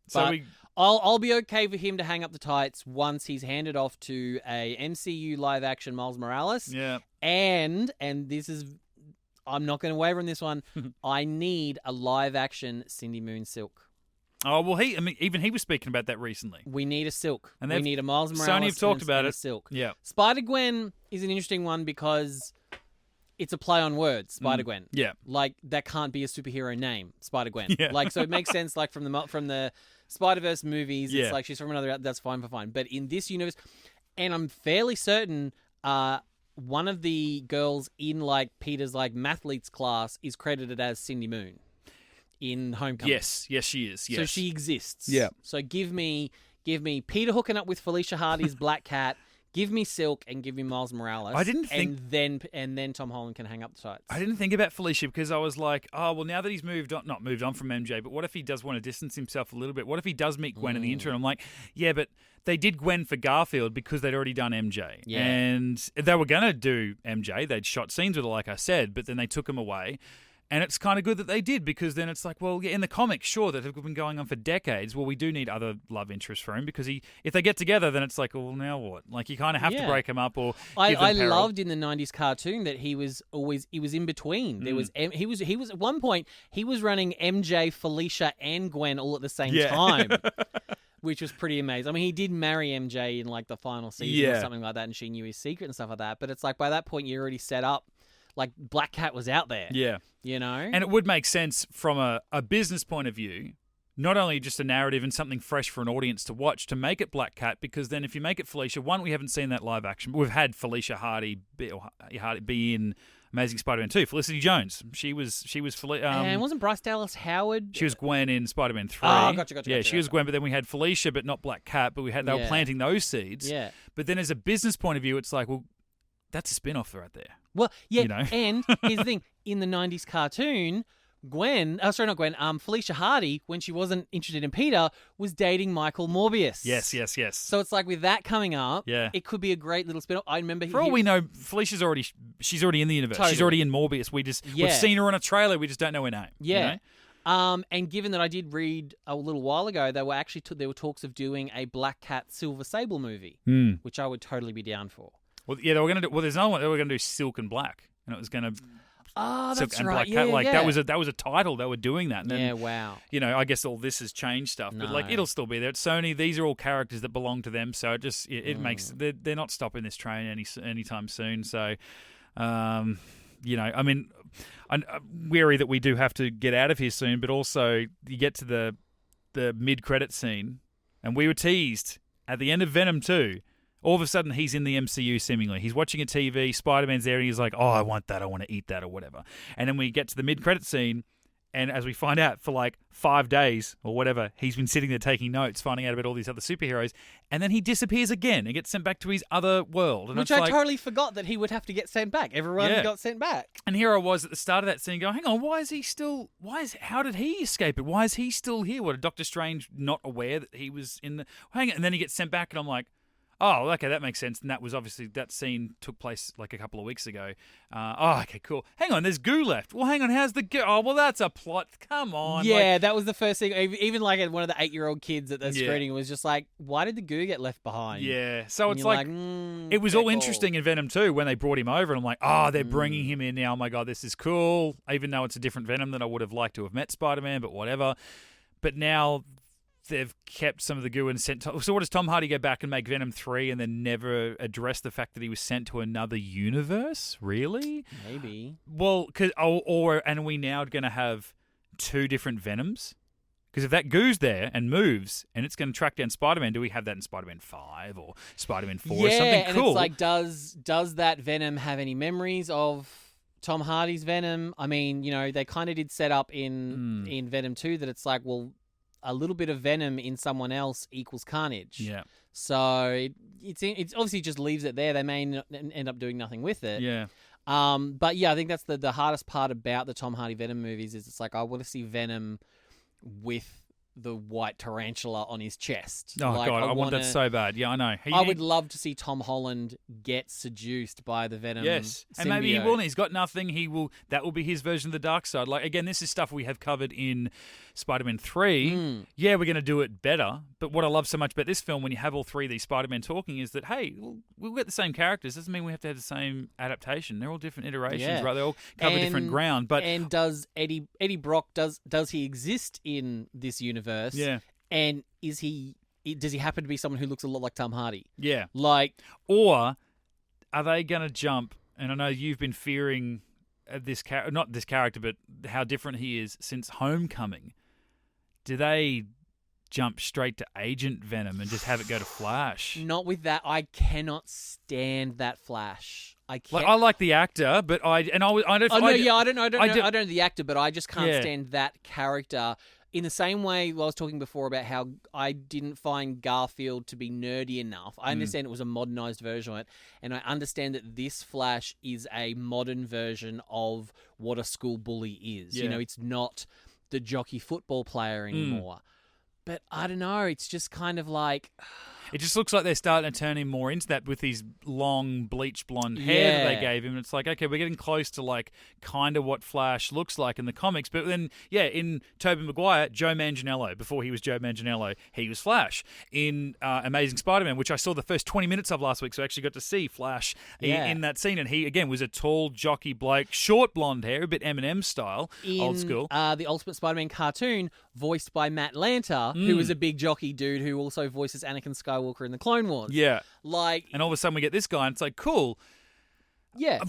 So But I'll be okay for him to hang up the tights once he's handed off to a MCU live action Miles Morales. Yeah. And this is, I'm not going to waver on this one. I need a live-action Cindy Moon Silk. Oh, well, even he was speaking about that recently. We need a Silk. And we need a Miles Morales Sony have talked about and it. a Silk. Yeah. Spider-Gwen is an interesting one because it's a play on words, Spider-Gwen. Yeah. Like, that can't be a superhero name, Spider-Gwen. Yeah. Like, so it makes sense, like, from the Spider-Verse movies, Yeah. it's like she's from another, that's fine. But in this universe, and I'm fairly certain one of the girls in like Peter's like mathletes class is credited as Cindy Moon in Homecoming. Yes, she is. Yes. So she exists. Yeah. So give me Peter hooking up with Felicia Hardy's Black Cat. Give me Silk and give me Miles Morales. I didn't think, and then Tom Holland can hang up the tights. I didn't think about Felicia because I was like, oh well, now that he's not moved on from MJ, but what if he does want to distance himself a little bit? What if he does meet Gwen in the interim? I'm like, yeah, but they did Gwen for Garfield because they'd already done MJ, and they were gonna do MJ. They'd shot scenes with her, like I said, but then they took him away. And it's kind of good that they did, because then it's like, well, yeah, in the comics, sure, that have been going on for decades. Well, we do need other love interests for him, because if they get together, then it's like, well, now what? Like, you kind of have to break him up or give them I peril. loved in the 90s cartoon that he was in between. There was he was at one point he was running MJ, Felicia, and Gwen all at the same time. Which was pretty amazing. I mean, he did marry MJ in like the final season or something like that, and she knew his secret and stuff like that. But it's like by that point you're already set up. Like, Black Cat was out there. Yeah. And it would make sense from a business point of view, not only just a narrative and something fresh for an audience to watch, to make it Black Cat, because then if you make it Felicia, one, we haven't seen that live action, but we've had Felicia Hardy be in Amazing Spider-Man 2. Felicity Jones. She was and wasn't Bryce Dallas Howard? She was Gwen in Spider-Man 3. Oh, gotcha. Yeah, she was Gwen, but then we had Felicia, but not Black Cat, but they were planting those seeds. Yeah. But then as a business point of view, it's like, well, that's a spin-off right there. Well, yeah, and here's the thing. In the 90s cartoon, Felicia Hardy, when she wasn't interested in Peter, was dating Michael Morbius. Yes. So it's like, with that coming up, yeah, it could be a great little spin-off. I remember... For all we know, Felicia's already in the universe. Totally. She's already in Morbius. We've seen her on a trailer. We just don't know her name. Yeah. And given that I did read a little while ago, there were talks of doing a Black Cat Silver Sable movie, which I would totally be down for. Well, yeah, they were going to do. Well, there's another one. They were going to do Silk and Black, and it was going to. Oh, Silk that's and right. Black Cat. Yeah. That was a title. They were doing that. And then, wow. I guess all this has changed stuff, but like it'll still be there. It's Sony. These are all characters that belong to them, so it makes they're not stopping this train anytime soon. So, I mean, I'm wary that we do have to get out of here soon, but also you get to the mid-credit scene, and we were teased at the end of Venom 2. All of a sudden, he's in the MCU, seemingly. He's watching a TV, Spider-Man's there, and he's like, oh, I want that, I want to eat that, or whatever. And then we get to the mid-credit scene, And as we find out, for like 5 days or whatever, he's been sitting there taking notes, finding out about all these other superheroes, and then he disappears again and gets sent back to his other world. And Which it's I like, totally forgot that he would have to get sent back. Everyone got sent back. And here I was at the start of that scene going, hang on, how did he escape it? Why is he still here? What, Doctor Strange not aware that he was in the... Hang on, and then he gets sent back and I'm like, oh, okay, that makes sense. And that was obviously, that scene took place like a couple of weeks ago. Okay, cool. Hang on, there's goo left. Well, hang on, how's the goo? Oh, well, that's a plot. Come on. Yeah, that was the first thing. Even like one of the 8-year-old kids at the screening was just like, why did the goo get left behind? Yeah, so And it's you're like it was all interesting in Venom 2 when they brought him over. And I'm like, they're bringing him in now. Oh, my God, this is cool. Even though it's a different Venom than I would have liked to have met Spider-Man, but whatever. But now... they've kept some of the goo and sent... So what, does Tom Hardy go back and make Venom 3 and then never address the fact that he was sent to another universe? Really? Maybe. Well, and are we now going to have 2 different Venoms? Because if that goo's there and moves and it's going to track down Spider-Man, do we have that in Spider-Man 5 or Spider-Man 4 or something and cool? It's like, does that Venom have any memories of Tom Hardy's Venom? I mean, they kind of did set up in Venom 2 that it's like, well, a little bit of venom in someone else equals carnage. Yeah. So it's obviously just leaves it there. They may end up doing nothing with it. Yeah. But yeah, I think that's the hardest part about the Tom Hardy Venom movies is it's like I want to see Venom with the white tarantula on his chest. Oh, God, I want that so bad. Yeah, I know. I would love to see Tom Holland get seduced by the Venom. Yes, symbiote. and maybe he will. He's got nothing. That will be his version of the dark side. Like, again, this is stuff we have covered in Spider-Man 3. Yeah, we're going to do it better. But what I love so much about this film, when you have all 3 of these Spider-Men talking, is that, hey, we'll get the same characters. Doesn't mean we have to have the same adaptation. They're all different iterations, right? They all cover different ground. And does Eddie Brock, does he exist in this universe? Yeah. And does he happen to be someone who looks a lot like Tom Hardy? Yeah. Or are they going to jump? And I know you've been fearing not this character, but how different he is since Homecoming. Do they jump straight to Agent Venom and just have it go to Flash? Not with that. I cannot stand that Flash. I like the actor, but I don't know the actor, but I just can't stand that character. In the same way, I was talking before about how I didn't find Garfield to be nerdy enough. I understand it was a modernized version of it, and I understand that this Flash is a modern version of what a school bully is. Yeah. It's not the jockey football player anymore. But I don't know. It's just kind of like... It just looks like they're starting to turn him more into that with his long bleach blonde hair that they gave him. It's like, okay, we're getting close to like kind of what Flash looks like in the comics. But then, in Tobey Maguire, Joe Manganiello. Before he was Joe Manganiello, he was Flash. In Amazing Spider-Man, which I saw the first 20 minutes of last week, so I actually got to see Flash in that scene. And he, again, was a tall, jockey bloke, short blonde hair, a bit Eminem style, old school. The Ultimate Spider-Man cartoon, voiced by Matt Lanter, who was a big jockey dude who also voices Anakin Skywalker in the Clone Wars. Yeah. And all of a sudden we get this guy and it's like, cool. Yeah.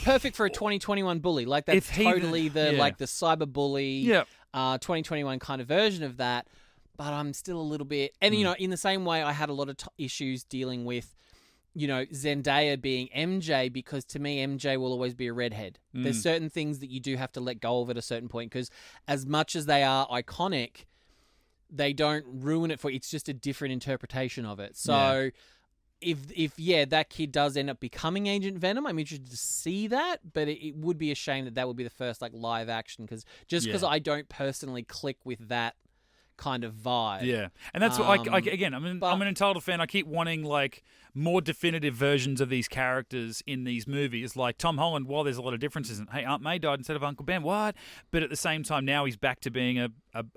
Perfect for a 2021 bully. Like that's totally the cyber bully 2021 kind of version of that. But I'm still a little bit... And, in the same way, I had a lot of issues dealing with, Zendaya being MJ, because to me, MJ will always be a redhead. There's certain things that you do have to let go of at a certain point, because as much as they are iconic, they don't ruin it for... It's just a different interpretation of it. So... If that kid does end up becoming Agent Venom, I'm interested to see that, but it would be a shame that would be the first live action, because I don't personally click with that kind of vibe. Yeah, and that's what I'm an Entitled fan. I keep wanting more definitive versions of these characters in these movies. Like Tom Holland, while there's a lot of differences, and hey, Aunt May died instead of Uncle Ben, what? But at the same time, now he's back to being a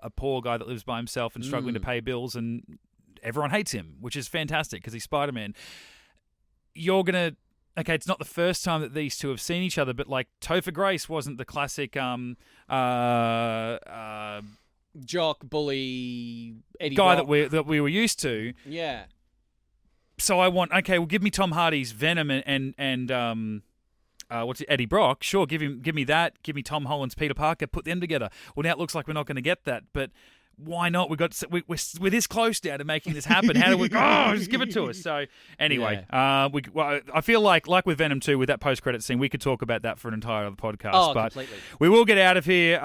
poor guy that lives by himself and struggling to pay bills, and everyone hates him, which is fantastic because he's Spider-Man. You're going to... Okay, it's not the first time that these two have seen each other, but Topher Grace wasn't the classic jock, bully, Eddie guy Brock. that we were used to. Yeah. So I want... Okay, well, give me Tom Hardy's Venom and Eddie Brock. Sure, give me that. Give me Tom Holland's Peter Parker. Put them together. Well, now it looks like we're not going to get that, but... why not? We're this close now to making this happen. How do we? Oh, just give it to us. So anyway, I feel like with Venom 2, with that post-credit scene, we could talk about that for an entire other podcast. Oh, but completely. we will get out of here.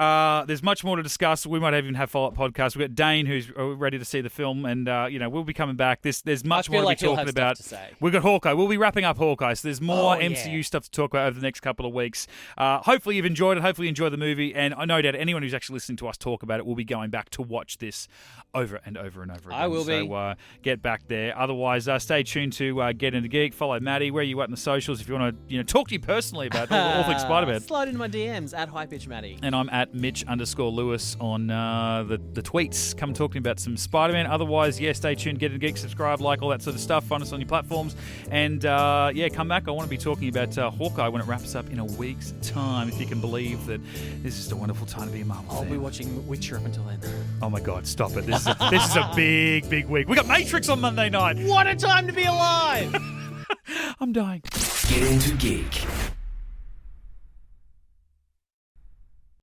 There's much more to discuss. We might even have follow-up podcasts. We've got Dane, who's ready to see the film, and we'll be coming back. There's much more to be talking about. We've got Hawkeye. We'll be wrapping up Hawkeye, so there's more MCU stuff to talk about over the next couple of weeks. Hopefully you've enjoyed it. Hopefully you enjoyed the movie, and I know that anyone who's actually listening to us talk about it will be going back to watch this over and over and over again. I will be. So get back there. Otherwise, stay tuned to Get Into Geek. Follow Matty. Where are you at in the socials if you want to talk to you personally about all things Spider-Man. Slide into my DMs at Mitch Matty. And I'm at Mitch_Lewis on the tweets. Come talk to me about some Spider-Man. Otherwise, stay tuned. Get Into Geek. Subscribe, like, all that sort of stuff. Find us on your platforms. And come back. I want to be talking about Hawkeye when it wraps up in a week's time. If you can believe that this is just a wonderful time to be a Marvel I'll fan. be watching Witcher up until then. Oh my God, stop it. This is a big, big week. We got Matrix on Monday night. What a time to be alive! I'm dying. Get Into Geek.